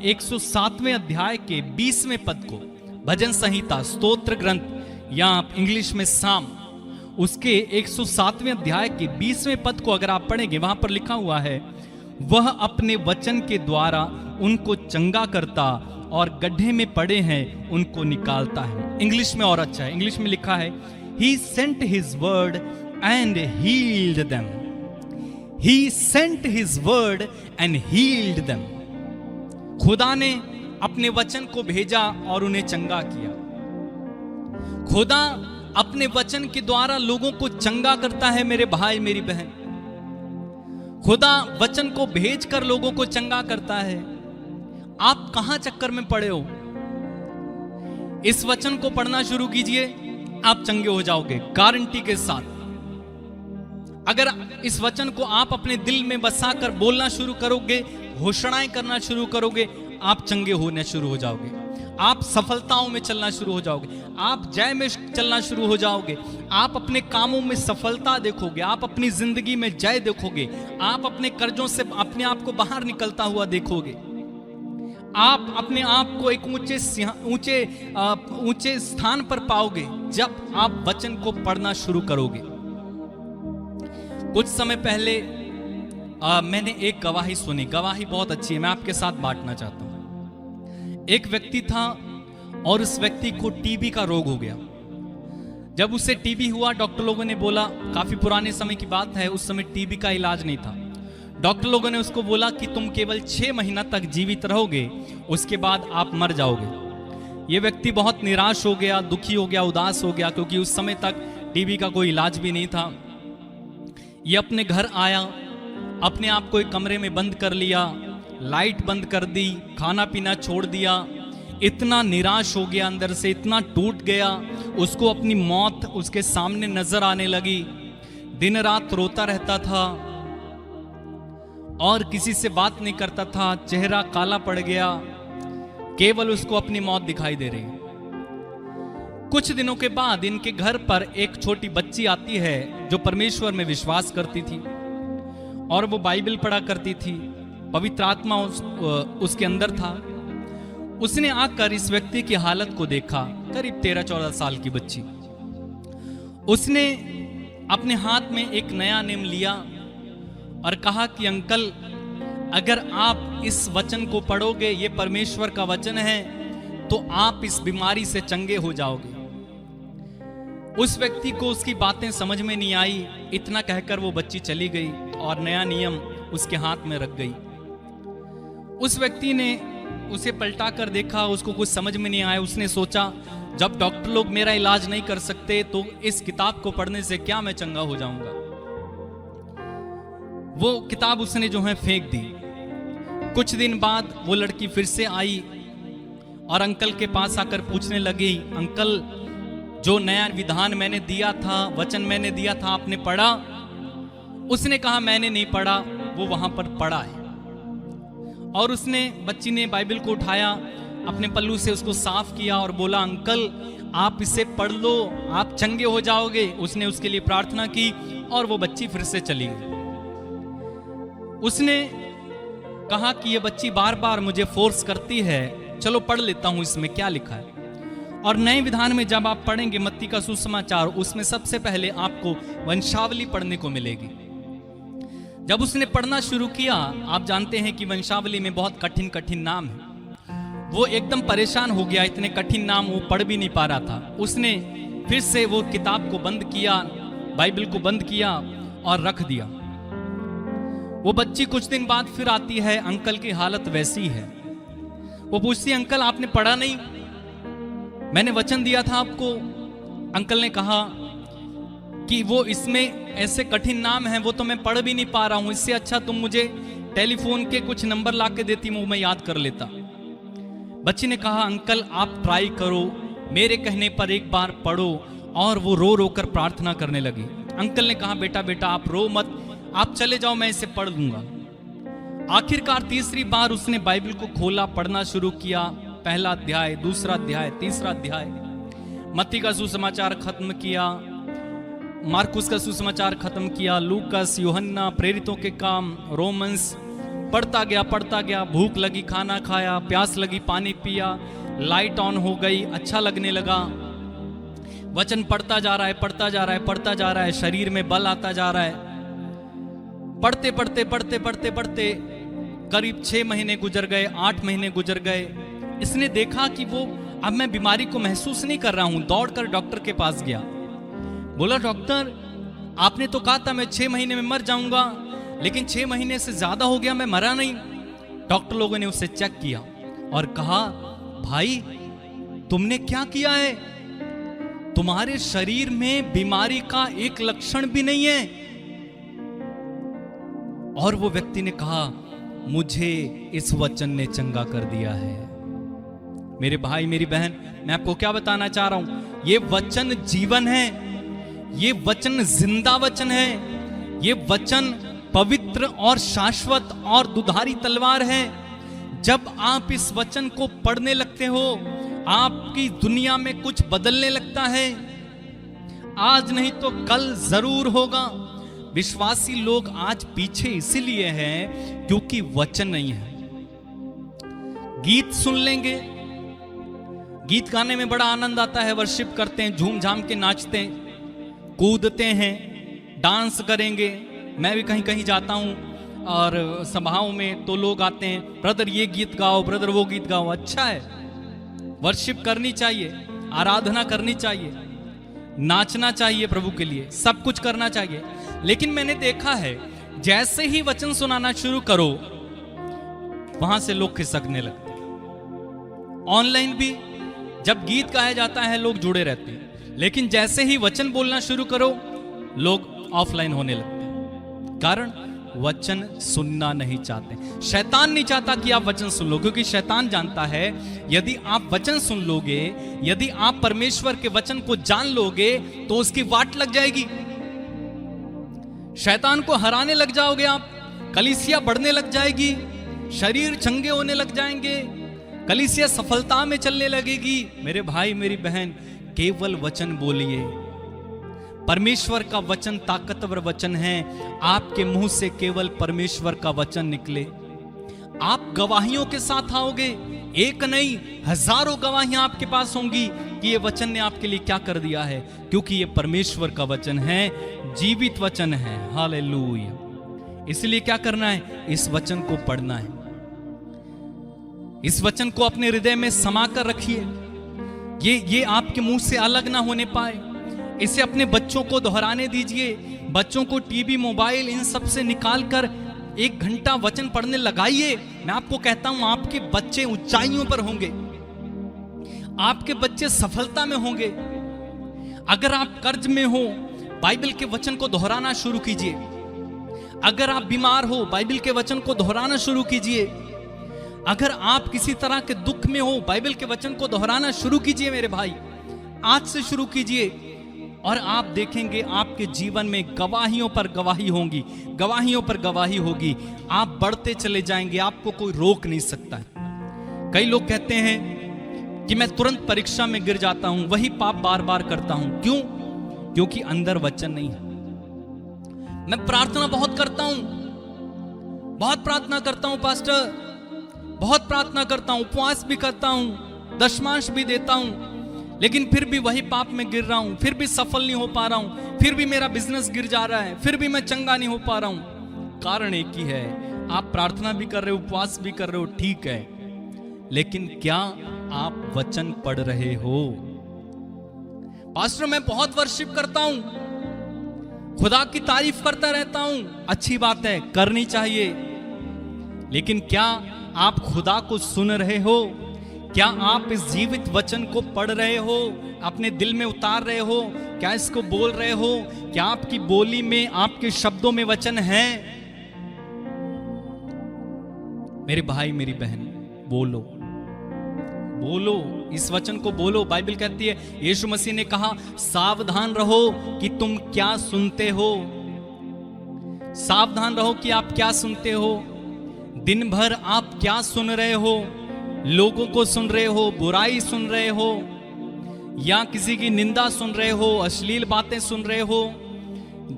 107वें अध्याय के 20वें पद को, भजन संहिता स्तोत्र ग्रंथ या इंग्लिश में साम, उसके 107वें अध्याय के 20वें पद को अगर आप पढ़ेंगे, वहां पर लिखा हुआ है, वह अपने वचन के द्वारा उनको चंगा करता और गड्ढे में पड़े हैं उनको निकालता है। इंग्लिश में और अच्छा है, इंग्लिश में लिखा है, He sent his word and healed them. He sent his word and healed them. खुदा ने अपने वचन को भेजा और उन्हें चंगा किया। खुदा अपने वचन के द्वारा लोगों को चंगा करता है मेरे भाई मेरी बहन। खुदा वचन को भेजकर लोगों को चंगा करता है। आप कहां चक्कर में पड़े हो? इस वचन को पढ़ना शुरू कीजिए, आप चंगे हो जाओगे गारंटी के साथ। अगर इस वचन को आप अपने दिल में बसाकर बोलना शुरू करोगे, घोषणाएं करना शुरू करोगे, आप चंगे होने शुरू हो जाओगे। आप सफलताओं में चलना शुरू हो जाओगे, आप जय में चलना शुरू हो जाओगे। आप अपने कामों में सफलता देखोगे, आप अपनी जिंदगी में जय देखोगे, आप अपने कर्जों से अपने आप को बाहर निकलता हुआ देखोगे। आप अपने आप को एक ऊंचे स्थान पर पाओगे जब आप वचन को पढ़ना शुरू करोगे। कुछ समय पहले मैंने एक गवाही सुनी, गवाही बहुत अच्छी है, मैं आपके साथ बांटना चाहता हूं। एक व्यक्ति था और उस व्यक्ति को टीबी का रोग हो गया। जब उसे टीबी हुआ, डॉक्टर लोगों ने बोला, काफी पुराने समय की बात है, उस समय टीबी का इलाज नहीं था। डॉक्टर लोगों ने उसको बोला कि तुम केवल 6 महीना तक जीवित रहोगे, उसके बाद आप मर जाओगे। ये व्यक्ति बहुत निराश हो गया, दुखी हो गया, उदास हो गया, क्योंकि उस समय तक टीबी का कोई इलाज भी नहीं था। ये अपने घर आया, अपने आप को एक कमरे में बंद कर लिया, लाइट बंद कर दी, खाना पीना छोड़ दिया। इतना निराश हो गया अंदर से, इतना टूट गया, उसको अपनी मौत उसके सामने नजर आने लगी। दिन रात रोता रहता था और किसी से बात नहीं करता था, चेहरा काला पड़ गया, केवल उसको अपनी मौत दिखाई दे रही। कुछ दिनों के बाद इनके घर पर एक छोटी बच्ची आती है जो परमेश्वर में विश्वास करती थी और वो बाइबल पढ़ा करती थी। पवित्र आत्मा उसके अंदर था। उसने आकर इस व्यक्ति की हालत को देखा, करीब 13-14 साल की बच्ची। उसने अपने हाथ में एक नया नियम लिया और कहा कि अंकल, अगर आप इस वचन को पढ़ोगे, ये परमेश्वर का वचन है, तो आप इस बीमारी से चंगे हो जाओगे। उस व्यक्ति को उसकी बातें समझ में नहीं आई। इतना कहकर वो बच्ची चली गई और नया नियम उसके हाथ में रख गई। उस व्यक्ति ने उसे पलटा कर देखा, उसको कुछ समझ में नहीं आया। उसने सोचा, जब डॉक्टर लोग मेरा इलाज नहीं कर सकते तो इस किताब को पढ़ने से क्या मैं चंगा हो जाऊंगा। वो किताब उसने जो है फेंक दी। कुछ दिन बाद वो लड़की फिर से आई और अंकल के पास आकर पूछने लगी, अंकल, जो नया विधान मैंने दिया था, वचन मैंने दिया था, आपने पढ़ा? उसने कहा, मैंने नहीं पढ़ा, वो वहां पर पढ़ा है। और उसने, बच्ची ने बाइबल को उठाया, अपने पल्लू से उसको साफ किया और बोला, अंकल, आप इसे पढ़ लो, आप चंगे हो जाओगे। उसने उसके लिए प्रार्थना की और वो बच्ची फिर से चली गई। उसने कहा कि ये बच्ची बार बार मुझे फोर्स करती है, चलो पढ़ लेता हूं इसमें क्या लिखा है। और नए विधान में जब आप पढ़ेंगे मत्ती का सुसमाचार, उसमें सबसे पहले आपको वंशावली पढ़ने को मिलेगी। जब उसने पढ़ना शुरू किया, आप जानते हैं कि वंशावली में बहुत कठिन कठिन नाम है। वो एकदम परेशान हो गया, इतने कठिन नाम वो पढ़ भी नहीं पा रहा था। उसने फिर से वो किताब को बंद किया, बाइबल को बंद किया और रख दिया। वो बच्ची कुछ दिन बाद फिर आती है, अंकल की हालत वैसी है। वो पूछती है, अंकल, आपने पढ़ा नहीं? मैंने वचन दिया था आपको। अंकल ने कहा कि वो इसमें ऐसे कठिन नाम हैं, वो तो मैं पढ़ भी नहीं पा रहा हूं। इससे अच्छा तुम मुझे टेलीफोन के कुछ नंबर ला के देती, वो मैं याद कर लेता। बच्ची ने कहा, अंकल, आप ट्राई करो, मेरे कहने पर एक बार पढ़ो। और वो रो रो कर प्रार्थना करने लगी। अंकल ने कहा, बेटा बेटा आप रो मत, आप चले जाओ, मैं इसे पढ़ लूंगा। आखिरकार तीसरी बार उसने बाइबल को खोला, पढ़ना शुरू किया। पहला अध्याय, दूसरा अध्याय, तीसरा अध्याय। मत्ती का सुसमाचार खत्म किया, मार्कुस का सुसमाचार खत्म किया, लूकास, यूहन्ना, प्रेरितों के काम, रोमन्स, पढ़ता गया। भूख लगी, खाना खाया, प्यास लगी, पानी पिया, लाइट ऑन हो गई, अच्छा लगने लगा। वचन पढ़ता जा रहा है, शरीर में बल आता जा रहा है। पढ़ते करीब 6 महीने गुजर गए, 8 महीने गुजर गए। इसने देखा कि वो, अब मैं बीमारी को महसूस नहीं कर रहा हूं। दौड़कर डॉक्टर के पास गया, बोला, डॉक्टर, आपने तो कहा था मैं 6 महीने में मर जाऊंगा, लेकिन 6 महीने से ज्यादा हो गया, मैं मरा नहीं। डॉक्टर लोगों ने उसे चेक किया और कहा, भाई, तुमने क्या किया है? तुम्हारे शरीर में बीमारी का एक लक्षण भी नहीं है। और वो व्यक्ति ने कहा, मुझे इस वचन ने चंगा कर दिया है। मेरे भाई, मेरी बहन, मैं आपको क्या बताना चाह रहा हूं, ये वचन जीवन है, ये वचन जिंदा वचन है, ये वचन पवित्र और शाश्वत और दुधारी तलवार है। जब आप इस वचन को पढ़ने लगते हो, आपकी दुनिया में कुछ बदलने लगता है। आज नहीं तो कल जरूर होगा। विश्वासी लोग आज पीछे इसीलिए हैं क्योंकि वचन नहीं है। गीत सुन लेंगे, गीत गाने में बड़ा आनंद आता है, वर्शिप करते हैं, झूम झाम के नाचते हैं, कूदते हैं, डांस करेंगे। मैं भी कहीं कहीं जाता हूं और सभाओं में तो लोग आते हैं, ब्रदर ये गीत गाओ, ब्रदर वो गीत गाओ। अच्छा है, वर्शिप करनी चाहिए, आराधना करनी चाहिए, नाचना चाहिए प्रभु के लिए, सब कुछ करना चाहिए। लेकिन मैंने देखा है, जैसे ही वचन सुनाना शुरू करो, वहां से लोग खिसकने लगते हैं। ऑनलाइन भी जब गीत गाया जाता है लोग जुड़े रहते हैं, लेकिन जैसे ही वचन बोलना शुरू करो, लोग ऑफलाइन होने लगते हैं। कारण वचन सुनना नहीं चाहते। शैतान नहीं चाहता कि आप वचन सुन लो, क्योंकि शैतान जानता है यदि आप वचन सुन लोगे, यदि आप परमेश्वर के वचन को जान लोगे, तो उसकी वाट लग जाएगी, शैतान को हराने लग जाओगे आप, कलीसिया बढ़ने लग जाएगी, शरीर चंगे होने लग जाएंगे, कलीसिया सफलता में चलने लगेगी। मेरे भाई, मेरी बहन, केवल वचन बोलिए। परमेश्वर का वचन ताकतवर वचन है। आपके मुंह से केवल परमेश्वर का वचन निकले। आप गवाहियों के साथ आओगे, एक नहीं हजारों गवाहियां आपके पास होंगी कि ये वचन ने आपके लिए क्या कर दिया है, क्योंकि ये परमेश्वर का वचन है, जीवित वचन है। हालेलुया। इसलिए क्या करना है? इस वचन को पढ़ना है, इस वचन को अपने हृदय में समा कर रखिए। ये आपके मुंह से अलग ना होने पाए। इसे अपने बच्चों को दोहराने दीजिए। बच्चों को टीवी, मोबाइल इन सब से निकाल कर 1 घंटा वचन पढ़ने लगाइए। मैं आपको कहता हूं, आपके बच्चे ऊंचाइयों पर होंगे, आपके बच्चे सफलता में होंगे। अगर आप कर्ज में हो, बाइबल के वचन को दोहराना शुरू कीजिए। अगर आप बीमार हो, बाइबल के वचन को दोहराना शुरू कीजिए। अगर आप किसी तरह के दुख में हो, बाइबल के वचन को दोहराना शुरू कीजिए मेरे भाई, आज से शुरू कीजिए। और आप देखेंगे आपके जीवन में गवाहियों पर गवाही होंगी, गवाहियों पर गवाही होगी। आप बढ़ते चले जाएंगे, आपको कोई रोक नहीं सकता है। कई लोग कहते हैं कि मैं तुरंत परीक्षा में गिर जाता हूं, वही पाप बार बार करता हूं। क्यों? क्योंकि अंदर वचन नहीं है। मैं प्रार्थना बहुत करता हूं, बहुत प्रार्थना करता हूं पास्टर, बहुत प्रार्थना करता हूं, उपवास भी करता हूं, दशमांश भी देता हूं, लेकिन फिर भी वही पाप में गिर रहा हूं, फिर भी सफल नहीं हो पा रहा हूं, फिर भी मेरा बिजनेस गिर जा रहा है, फिर भी मैं चंगा नहीं हो पा रहा हूं। कारण एक ही है, आप प्रार्थना भी कर रहे हो, उपवास भी कर रहे हो, ठीक है, लेकिन क्या आप वचन पढ़ रहे हो? पास्टर मैं बहुत वर्शिप करता हूं, खुदा की तारीफ करता रहता हूं, अच्छी बात है, करनी चाहिए, लेकिन क्या आप खुदा को सुन रहे हो? क्या आप इस जीवित वचन को पढ़ रहे हो, अपने दिल में उतार रहे हो? क्या इसको बोल रहे हो? क्या आपकी बोली में, आपके शब्दों में वचन है? मेरे भाई, मेरी बहन, बोलो, बोलो, इस वचन को बोलो। बाइबल कहती है, यीशु मसीह ने कहा, सावधान रहो कि तुम क्या सुनते हो। सावधान रहो कि आप क्या सुनते हो। दिन भर आप क्या सुन रहे हो? लोगों को सुन रहे हो, बुराई सुन रहे हो, या किसी की निंदा सुन रहे हो, अश्लील बातें सुन रहे हो,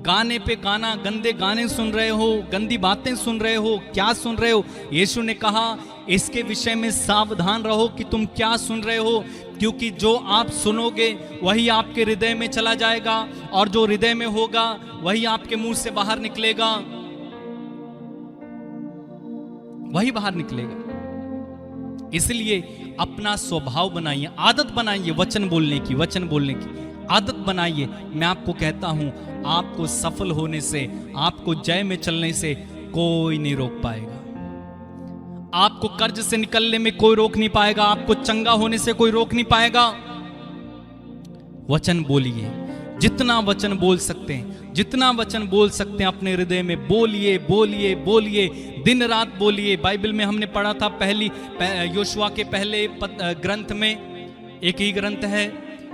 गाने पे गाना, गंदे गाने सुन रहे हो, गंदी बातें सुन रहे हो, क्या सुन रहे हो? यीशु ने कहा इसके विषय में सावधान रहो कि तुम क्या सुन रहे हो, क्योंकि जो आप सुनोगे वही आपके हृदय में चला जाएगा, और जो हृदय में होगा वही आपके मुंह से बाहर निकलेगा, वही बाहर निकलेगा। इसलिए अपना स्वभाव बनाइए, आदत बनाइए वचन बोलने की, वचन बोलने की आदत बनाइए। मैं आपको कहता हूं, आपको सफल होने से, आपको जय में चलने से कोई नहीं रोक पाएगा। आपको कर्ज से निकलने में कोई रोक नहीं पाएगा, आपको चंगा होने से कोई रोक नहीं पाएगा। वचन बोलिए, जितना वचन बोल सकते हैं, जितना वचन बोल सकते हैं अपने हृदय में बोलिए, बोलिए, बोलिए, दिन रात बोलिए। बाइबल में हमने पढ़ा था, योशुआ के पहले ग्रंथ में, एक ही ग्रंथ है,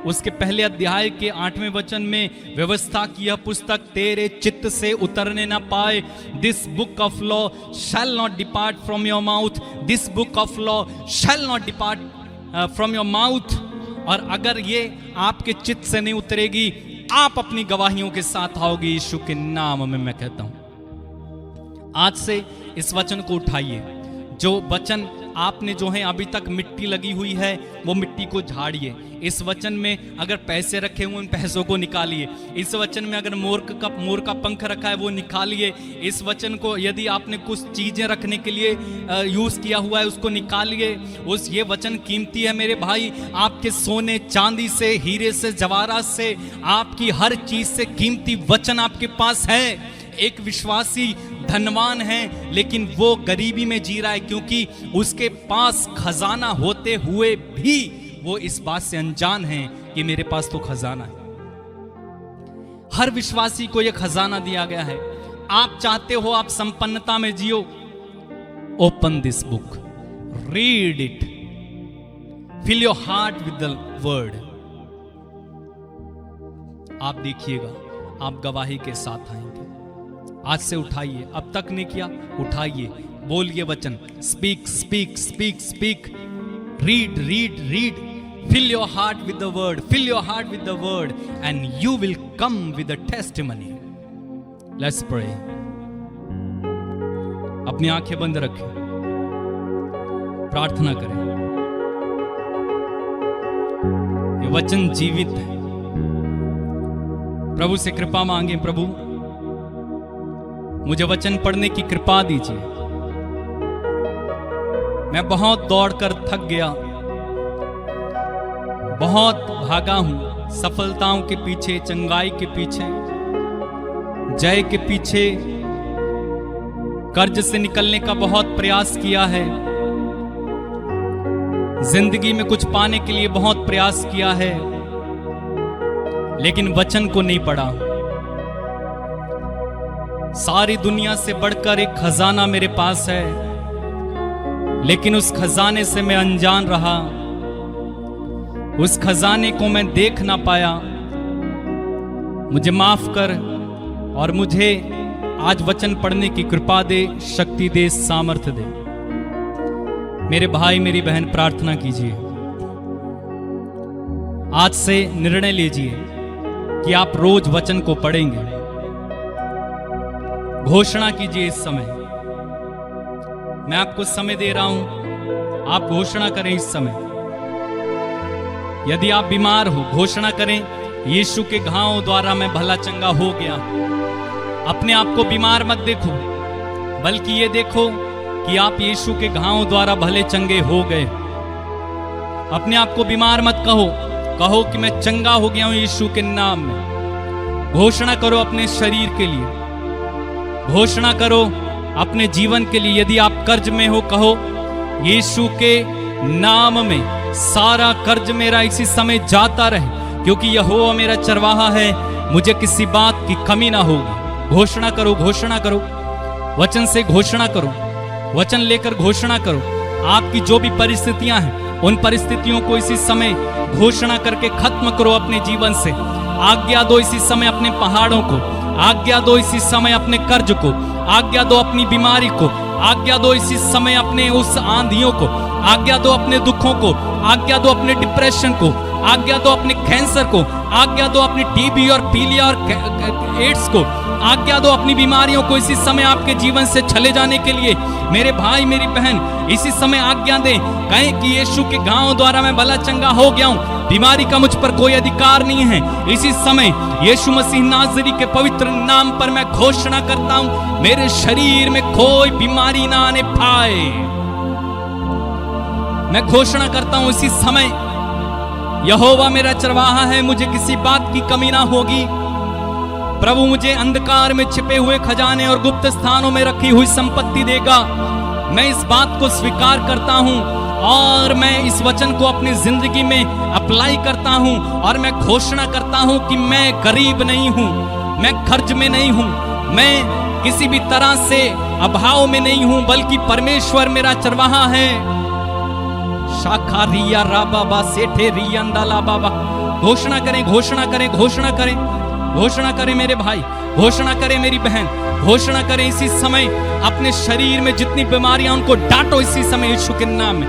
उसके पहले अध्याय के 8वें वचन में, व्यवस्था की यह पुस्तक तेरे चित्त से उतरने ना पाए, this book of law shall not depart from your mouth, this book of law shall not depart from your mouth. और अगर ये आपके चित्त से नहीं उतरेगी, आप अपनी गवाहियों के साथ आओगे। यीशु के नाम में मैं कहता हूं, आज से इस वचन को उठाइए। जो वचन आपने जो है अभी तक मिट्टी लगी हुई है, वो मिट्टी को झाड़िए। इस वचन में अगर पैसे रखे हुए, उन पैसों को निकालिए। इस वचन में अगर मोर का पंख रखा है, वो निकालिए। इस वचन को यदि आपने कुछ चीजें रखने के लिए यूज किया हुआ है, उसको निकालिए। ये वचन कीमती है मेरे भाई, आपके सोने चांदी से, हीरे से, जवाहरात से, आपकी हर चीज से कीमती वचन आपके पास है। एक विश्वासी धनवान है, लेकिन वो गरीबी में जी रहा है, क्योंकि उसके पास खजाना होते हुए भी वो इस बात से अनजान है कि मेरे पास तो खजाना है। हर विश्वासी को यह खजाना दिया गया है। आप चाहते हो आप संपन्नता में जियो, open this book, read it, fill your heart with the word. आप देखिएगा, आप गवाही के साथ आएंगे। आज से उठाइए, अब तक नहीं किया, उठाइए, बोलिए वचन, speak speak speak speak, read read read, fill your heart with the word, fill your heart with the word, and you will come with a testimony. Let's pray. अपनी आंखें बंद रखें। प्रार्थना करें। ये वचन जीवित है। प्रभु से कृपा मांगे, प्रभु मुझे वचन पढ़ने की कृपा दीजिए। मैं बहुत दौड़कर थक गया, बहुत भागा हूं सफलताओं के पीछे, चंगाई के पीछे, जय के पीछे, कर्ज से निकलने का बहुत प्रयास किया है, जिंदगी में कुछ पाने के लिए बहुत प्रयास किया है, लेकिन वचन को नहीं पढ़ा। सारी दुनिया से बढ़कर एक खजाना मेरे पास है, लेकिन उस खजाने से मैं अनजान रहा, उस खजाने को मैं देख ना पाया। मुझे माफ कर और मुझे आज वचन पढ़ने की कृपा दे, शक्ति दे, सामर्थ्य दे। मेरे भाई मेरी बहन प्रार्थना कीजिए, आज से निर्णय लीजिए कि आप रोज वचन को पढ़ेंगे। घोषणा कीजिए इस समय, मैं आपको समय दे रहा हूं, आप घोषणा करें इस समय। यदि आप बीमार हो, घोषणा करें, यीशु के घावों द्वारा मैं भला चंगा हो गया। अपने आप को बीमार मत देखो, बल्कि ये देखो कि आप यीशु के घावों द्वारा भले चंगे हो गए। अपने आप को बीमार मत कहो, कहो कि मैं चंगा हो गया हूं यीशु के नाम में। घोषणा करो अपने शरीर के लिए, घोषणा करो अपने जीवन के लिए। यदि आप कर्ज में हो, कहो यीशु के नाम में सारा कर्ज मेरा इसी समय जाता रहे, क्योंकि यहोवा मेरा चरवाहा है, मुझे किसी बात की कमी ना होगी। घोषणा करो, घोषणा करो, वचन से घोषणा करो, वचन लेकर घोषणा करो। आपकी जो भी परिस्थितियां हैं, उन परिस्थितियों को इसी समय घोषणा करके खत्म करो अपने जीवन से। आज्ञा दो इसी समय अपने पहाड़ों को, आज्ञा दो इसी समय अपने कर्ज को, आज्ञा दो अपनी बीमारी को, आज्ञा दो इसी समय अपने उस आंधियों को, आज्ञा दो अपने दुखों को, आज्ञा दो अपने डिप्रेशन को, आज्ञा दो अपने कैंसर को, आज्ञा दो अपनी टीबी और पीलिया और एड्स को, आज्ञा दो अपनी बीमारियों को इसी समय आपके जीवन से चले जाने के लिए। मेरे भाई मेरी बहन इसी समय आज्ञा दें, कहें कि यीशु के घावों द्वारा मैं भला चंगा हो गया हूं, बीमारी का मुझ पर कोई अधिकार नहीं है। इसी समय यीशु मसीह नाज़री के पवित्र नाम पर मैं घोषणा करता हूं, मेरे शरीर में कोई बीमारी ना आने पाए। मैं घोषणा करता हूं इसी समय, यहोवा मेरा चरवाहा है, मुझे किसी बात की कमी ना होगी। प्रभु मुझे अंधकार में छिपे हुए खजाने और गुप्त स्थानों में रखी हुई संपत्ति देगा। मैं इस बात को स्वीकार करता हूं और मैं इस वचन को अपनी जिंदगी में अप्लाई करता हूं और मैं घोषणा करता हूं कि मैं गरीब नहीं हूं, मैं कर्ज में नहीं हूं, मैं किसी भी तरह से अभाव में नहीं हूं, बल्कि परमेश्वर मेरा चरवाहा है। शाखा रिया रा बाबा सेठे रियंदाला बाबा। घोषणा करें, घोषणा करें, घोषणा करें, घोषणा करें मेरे भाई, घोषणा करें मेरी बहन, घोषणा करें इसी समय। अपने शरीर में जितनी बीमारियां उनको डांटो इसी समय यीशु के नाम में।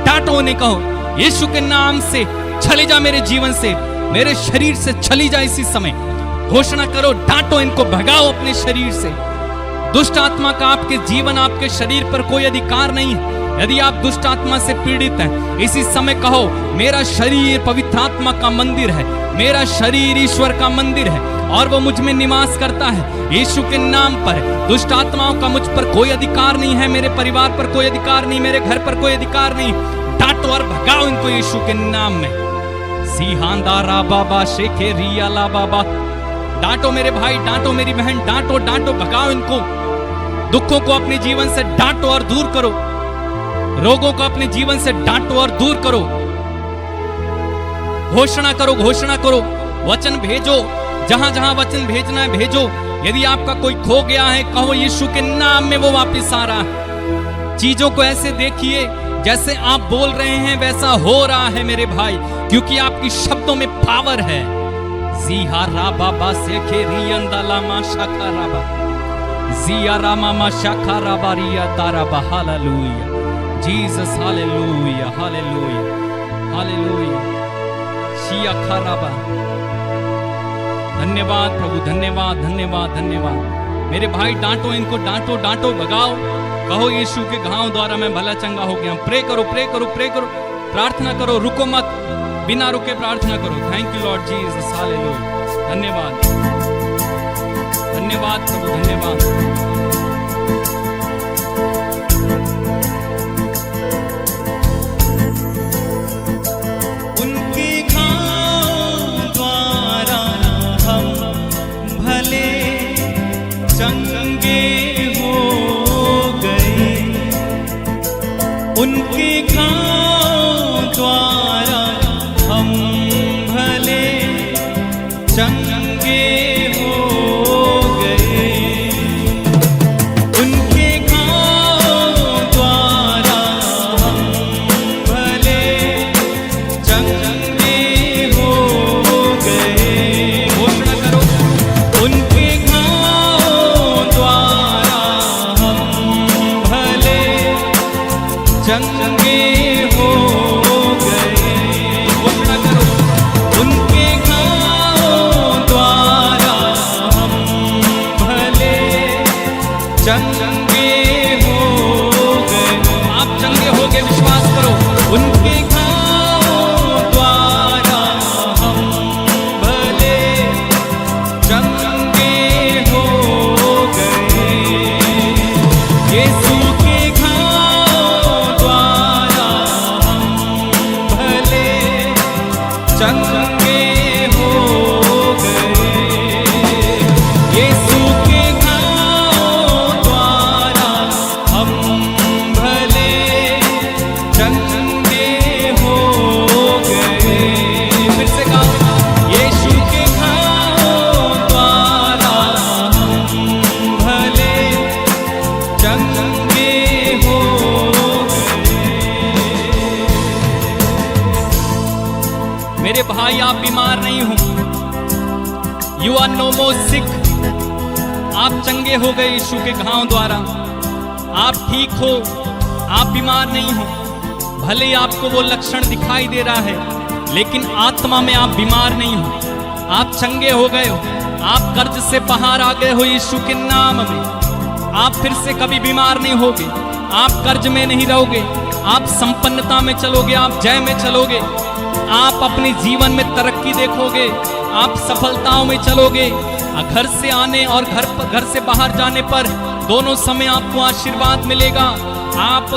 डांटो, उन्हें कहो यीशु के नाम से चले जा मेरे जीवन से, मेरे शरीर से चली जा इसी समय। घोषणा करो, डांटो इनको, भगाओ अपने शरीर से। दुष्ट आत्मा का आपके जीवन, आपके शरीर पर कोई अधिकार नहीं है। यदि आप दुष्ट आत्मा से पीड़ित हैं, इसी समय कहो मेरा शरीर पवित्र आत्मा का मंदिर है, मेरा शरीर ईश्वर का मंदिर है और वो मुझ में निवास करता है। यीशु के नाम पर दुष्ट आत्माओं का मुझ पर कोई अधिकार नहीं है, मेरे परिवार पर कोई अधिकार नहीं, मेरे घर पर कोई अधिकार नहीं। डांटो और भगाओ इनको यीशु के नाम में। सिहांदारा बाबा शेखे रियाला बाबा। डांटो मेरे भाई, डांटो मेरी बहन, डांटो, डांटो, भगाओ इनको। दुखों को अपने जीवन से डांटो और दूर करो, रोगों को अपने जीवन से डांटो और दूर करो। घोषणा करो, घोषणा करो, वचन भेजो, जहां जहां वचन भेजना है भेजो। यदि आपका कोई खो गया है, कहो यीशु के नाम में वो वापस आ रहा है। चीजों को ऐसे देखिए जैसे आप बोल रहे हैं वैसा हो रहा है मेरे भाई, क्योंकि आपकी शब्दों में पावर है। जीहा राबा बा सेखे रियंदाला मा शाखा राबा, जिया रामा मा शाखा राबा रिया तारा बा। Hallelujah Jesus, hallelujah, hallelujah, hallelujah. शिया खाराबा। धन्यवाद प्रभु, धन्यवाद, धन्यवाद, धन्यवाद। मेरे भाई डांटो इनको, डांटो, डांटो, भगाओ कहो यीशु के घाव द्वारा मैं भला चंगा हो गया। प्रे करो, प्रे करो, प्रे करो, प्रार्थना करो, रुको मत, बिना रुके प्रार्थना करो। Thank you Lord Jesus, hallelujah. धन्यवाद, धन्यवाद प्रभु, धन्यवाद। उनके घाव द्वारा हम भले चंगे हो गए। उनके घाव द्वारा हम भले चंगे हो गए। घोषणा करो, उनके घाव द्वारा हम भले चंगे हो गए। घोषणा करो, उनके घाव द्वारा हम भले चंगे हो गए। आप चंगे हो गए, विश्वास करो। उनके घाव द्वारा हम भले चंगे हो गए। यीशु के चंगे हो गए। यीशु के घाव द्वारा हम भले चंगे हो गए। फिर से गाओ, यीशु के घाव द्वारा हम भले चंगे हो गए। मेरे भाई, आप बीमार नहीं हो। यू आर नो मोर सिक। आप चंगे हो गए यीशु के घाव द्वारा। आप ठीक हो, आप बीमार नहीं हो। भले ही आपको वो लक्षण दिखाई दे रहा है, लेकिन आत्मा में आप बीमार नहीं हो। आप चंगे हो गए हो। आप कर्ज से बाहर आ गए हो यीशु के नाम में। आप फिर से कभी बीमार नहीं होगे। आप कर्ज में नहीं रहोगे। आप संपन्नता में चलोगे, आप जय में चलोगे। आप अपने जीवन में तरक्की देखोगे, आप सफलताओं में चलोगे। घर से आने और घर से बाहर जाने पर दोनों समय आपको आशीर्वाद मिलेगा। आप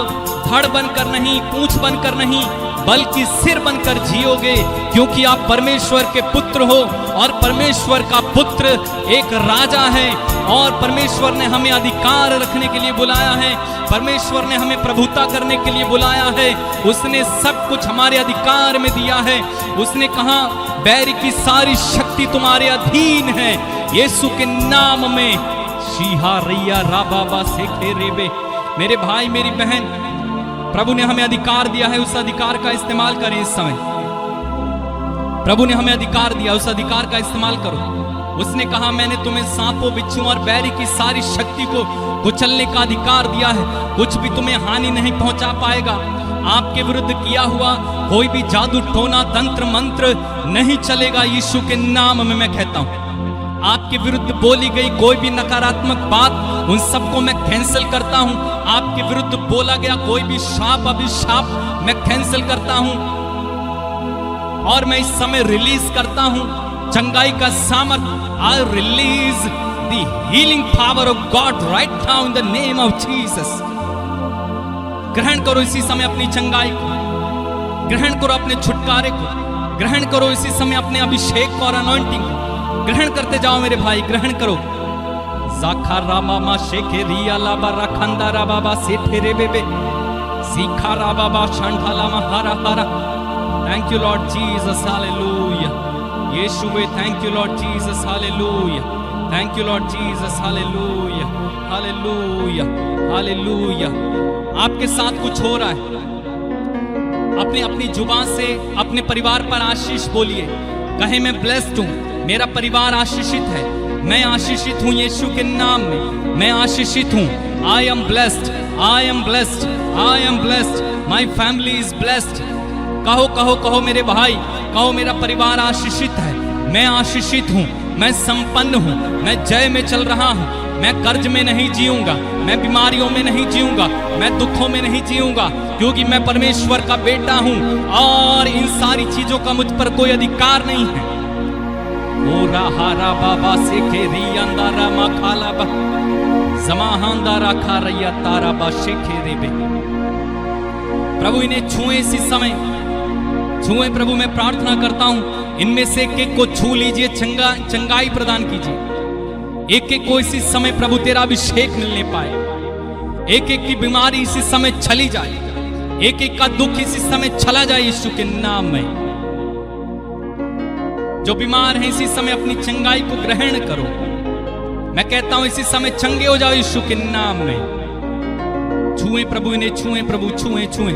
धड़ बनकर नहीं, पूंछ बनकर नहीं, बल्कि सिर बनकर जियोगे, क्योंकि आप परमेश्वर के पुत्र हो। और परमेश्वर का पुत्र एक राजा है, और परमेश्वर ने हमें अधिकार रखने के लिए बुलाया है। परमेश्वर ने हमें प्रभुता करने के लिए बुलाया है। उसने सब कुछ हमारे अधिकार में दिया है। उसने कहा, बैरी की सारी शक्ति तुम्हारे अधीन है, यीशु के नाम में। शीहा रैया राबाबा सेखे रेबे। मेरे भाई, मेरी बहन, प्रभु ने हमें अधिकार दिया है, उस अधिकार का इस्तेमाल करें। इस समय प्रभु ने हमें अधिकार दिया, उस अधिकार का इस्तेमाल करो। उसने कहा, मैंने तुम्हें सांपों, बिच्छुओं और बैरी की सारी शक्ति को कुचलने का अधिकार दिया है। कुछ भी तुम्हें हानि नहीं पहुंचा पाएगा। आपके विरुद्ध किया हुआ कोई भी जादू, टोना, तंत्र, मंत्र नहीं चलेगा यीशु के नाम में। मैं कहता हूं, आपके विरुद्ध बोली गई कोई भी नकारात्मक बात, उन सबको मैं कैंसिल करता हूं। आपके विरुद्ध बोला गया कोई भी शाप, अभिशाप मैं कैंसिल करता हूं। और मैं इस समय रिलीज करता हूं चंगाई का सामर्थ। I release the healing power of God right now in the name of Jesus. ग्रहण करो इसी समय अपनी चंगाई को, ग्रहण करो अपने छुटकारे को, ग्रहण करो इसी समय अपने अभिषेक को और अनॉइंटिंग को। ग्रहण करते जाओ मेरे भाई, ग्रहण करो। जाखा रामा शेखे रिया लाबा रखंदा राबाबा सेठे रे बेबे सीखा राबाबा शांढाला महारा हारा। Thank you Lord Jesus, hallelujah. यीशुवे, thank you Lord Jesus, hallelujah. Thank you Lord Jesus, hallelujah, hallelujah, hallelujah. आपके साथ कुछ हो रहा है। अपनी अपनी जुबान से अपने परिवार पर आशीष बोलिए। कहे, मैं ब्लेस्ड हूं, मेरा परिवार आशीषित है। मैं आशीषित हूं यीशु के नाम में। मैं आशीषित हूं। I am blessed, I am blessed, I am blessed, my family is blessed. कहो कहो कहो मेरे भाई, कहो मेरा परिवार आशीषित है। मैं आशीषित हूं, मैं संपन्न हूं, मैं जय में चल रहा हूं। मैं कर्ज में नहीं जीऊंगा, मैं बीमारियों में नहीं जीऊंगा, मैं दुखों में नहीं जीऊंगा, क्योंकि मैं परमेश्वर का बेटा हूं और इन सारी चीजों का मुझ पर कोई अधिकार नहीं है। ओ राहारा बाबा से खेरी अंदारा मखाला बा समाहांदारा खारैया तारा बा शेखे रेबे। प्रभु इन्हें छुए इसी समय, छुए प्रभु। मैं प्रार्थना करता हूं इनमें से एक को छू लीजिए, चंगाई प्रदान कीजिए। एक एक को इसी समय प्रभु तेरा अभिषेक मिलने पाए, एक एक की बीमारी इसी समय चली जाए, एक एक का दुख इसी समय चला जाए यीशु के नाम में। जो बीमार हैं इसी समय अपनी चंगाई को ग्रहण करो। मैं कहता हूं इसी समय चंगे हो जाओ यीशु के नाम में। छुए प्रभु इन्हें, छुए प्रभु, छुए छुए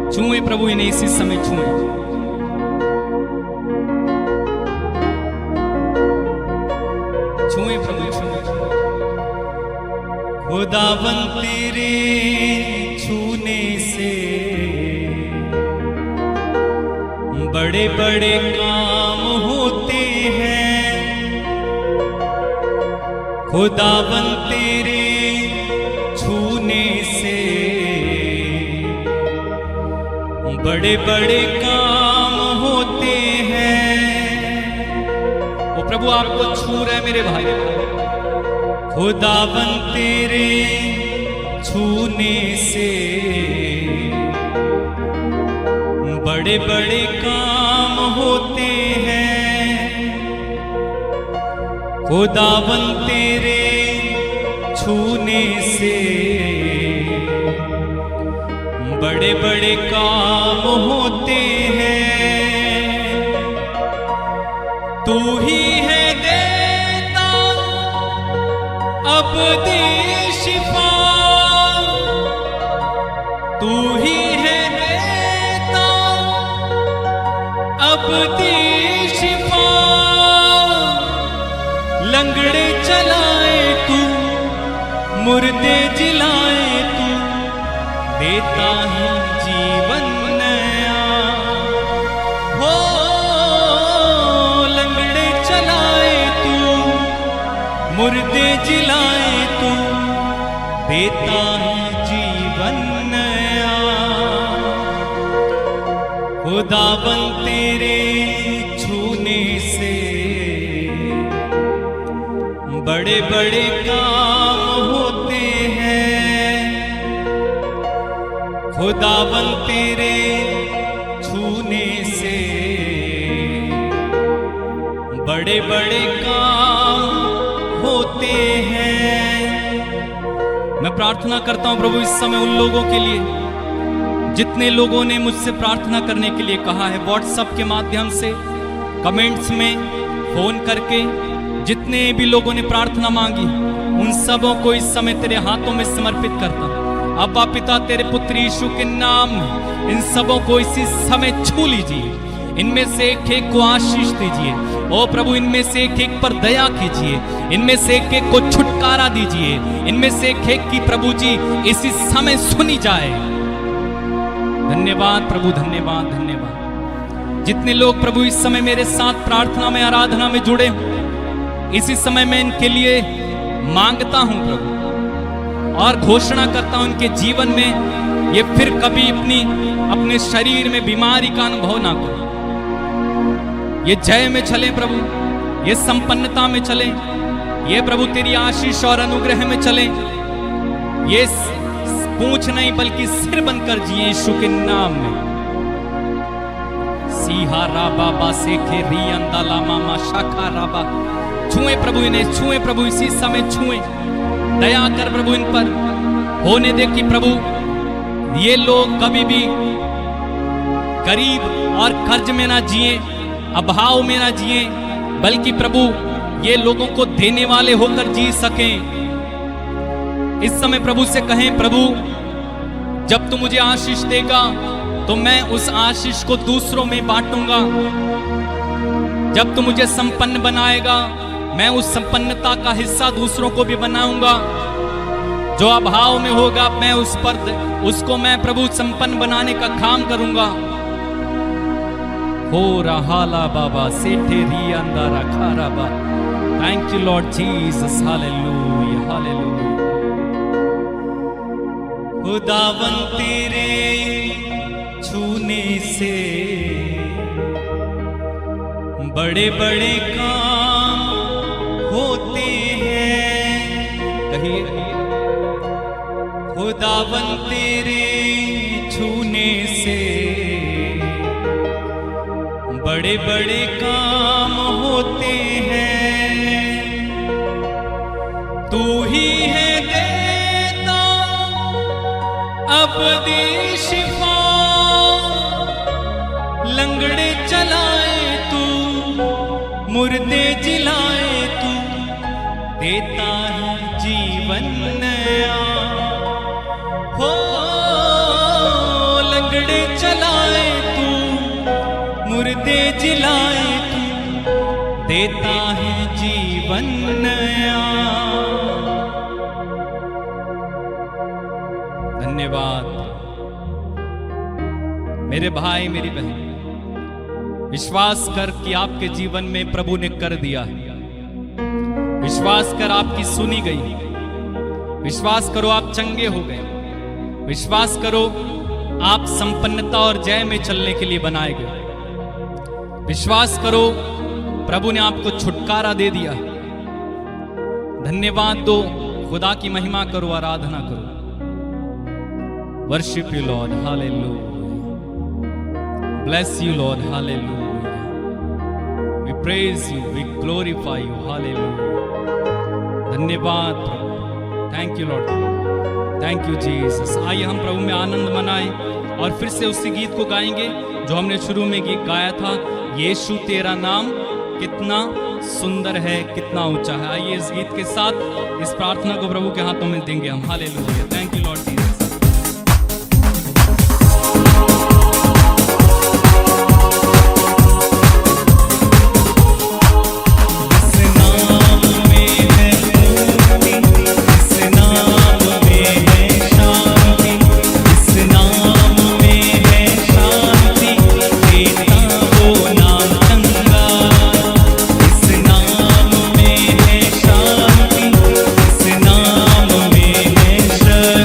छुए प्रभु इन्हें इसी समय छुए। छुए प्रभु, छुए। खुदावन तेरे छूने से बड़े बड़े काम होते हैं। खुदावन तेरे छूने से बड़े बड़े काम होते हैं। वो प्रभु आपको छू रहे मेरे भाई। खुदावन तेरे छूने से बड़े बड़े काम होते हैं। खुदावन तेरे छूने से बड़े बड़े काम होते हैं। तू ही है देता अब दे शिफा, तू ही है देता अब दे शिफा। लंगड़े चलाए तू, मुर्दे जिलाए तू, देता ही जीवन नया। हो लंगड़े चलाए तू, मुर्दे जिलाए तू, देता ही जीवन नया। खुदावन तेरे छूने से बड़े बड़े काम होते हैं। खुदावन तेरे छूने से बड़े बड़े काम होते हैं। मैं प्रार्थना करता हूं प्रभु इस समय उन लोगों के लिए जितने लोगों ने मुझसे प्रार्थना करने के लिए कहा है, व्हाट्सएप के माध्यम से, कमेंट्स में, फोन करके, जितने भी लोगों ने प्रार्थना मांगी, उन सबों को इस समय तेरे हाथों में समर्पित करता हूं। अब्बा पिता, तेरे पुत्र यीशु के नाम में इन सबों को इसी समय छू लीजिए। इनमें से एक एक को आशीष दीजिए। ओ प्रभु, इनमें से एक एक पर दया कीजिए। इनमें से एक एक को छुटकारा दीजिए। इनमें से एक एक की प्रभु जी इसी समय सुनी जाए। धन्यवाद प्रभु, धन्यवाद, धन्यवाद। जितने लोग प्रभु इस समय मेरे साथ प्रार्थना में, आराधना में जुड़े हों, इसी समय मैं इनके लिए मांगता हूं प्रभु, और घोषणा करता हूं इनके जीवन में ये फिर कभी अपने शरीर में बीमारी का अनुभव ना करें। ये जय में चले प्रभु, ये संपन्नता में चले, ये प्रभु तेरी आशीष और अनुग्रह में चले। ये पूंछ नहीं बल्कि सिर बनकर जिए यीशु के नाम में। सीहा राबा बा सेखे रियंदा लामा मा शाखा राबा। छुए प्रभु इन्हें, छुए प्रभु इसी समय छुए। दया कर प्रभु इन पर, होने दे कि प्रभु ये लोग कभी भी गरीब और कर्ज में ना जिए, अभाव में ना जिए, बल्कि प्रभु ये लोगों को देने वाले होकर जी सकें। इस समय प्रभु से कहें, प्रभु जब तू मुझे आशीष देगा तो मैं उस आशीष को दूसरों में बांटूंगा। जब तू मुझे संपन्न बनाएगा मैं उस संपन्नता का हिस्सा दूसरों को भी बनाऊंगा। जो अभाव में होगा मैं उसको मैं प्रभु संपन्न बनाने का काम करूंगा। हो रहा ला बाबा सेठे री अंदारा खारा बा। Thank you Lord Jesus, hallelujah. Hallelujah hallelujah. खुदावन तेरे छूने से बड़े बड़े काम होते हैं। कहिए, खुदावन तेरे छूने से बड़े बड़े काम होते हैं। तू ही है देता अबदी शिफा, लंगड़े चलाए तू, मुर्दे जिलाए तू, देता है जीवन नया। हो लंगड़े चलाए तू, मुर्दे जिलाए तू, देता है जीवन नया। धन्यवाद मेरे भाई मेरी बहन, विश्वास कर कि आपके जीवन में प्रभु ने कर दिया है। विश्वास कर आपकी सुनी गई। विश्वास करो आप चंगे हो गए। विश्वास करो आप संपन्नता और जय में चलने के लिए बनाए गए। विश्वास करो प्रभु ने आपको छुटकारा दे दिया। धन्यवाद दो, खुदा की महिमा करो, आराधना करो। Worship you Lord, hallelujah. Bless you Lord, hallelujah. We praise you, we glorify you, hallelujah. धन्यवाद प्रभु, thank you Lord, thank you Jesus. आइए हम प्रभु में आनंद मनाएं और फिर से उसी गीत को गाएंगे जो हमने शुरू में गीत गाया था, यीशु तेरा नाम कितना सुंदर है, कितना ऊंचा है। आइए इस गीत के साथ इस प्रार्थना को प्रभु के हाथों में देंगे हम। Hallelujah, thank you Lord Jesus. शांति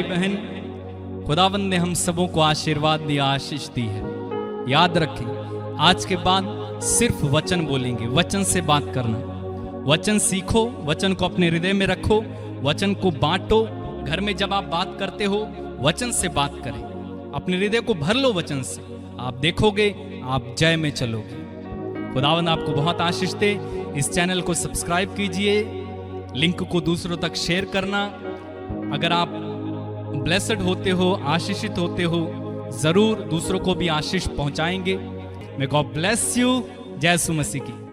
मेरी बहन, खुदावंद ने हम सबों को आशीर्वाद दिया, आशीष दी है। याद रखें, आज के बाद सिर्फ वचन बोलेंगे, वचन से बात करना। वचन सीखो, वचन को अपने हृदय में रखो, वचन को बांटो। घर में जब आप बात करते हो, वचन से बात करें, अपने हृदय को भर लो वचन से। आप देखोगे आप जय में चलोगे। खुदावंद आपको बहुत आशीष दे। इस चैनल को सब्सक्राइब कीजिए, लिंक को दूसरों तक शेयर करना। अगर आप ब्लेसड होते हो, आशीषित होते हो, जरूर दूसरों को भी आशीष पहुंचाएंगे। May God bless you. जय यीशु मसीह की।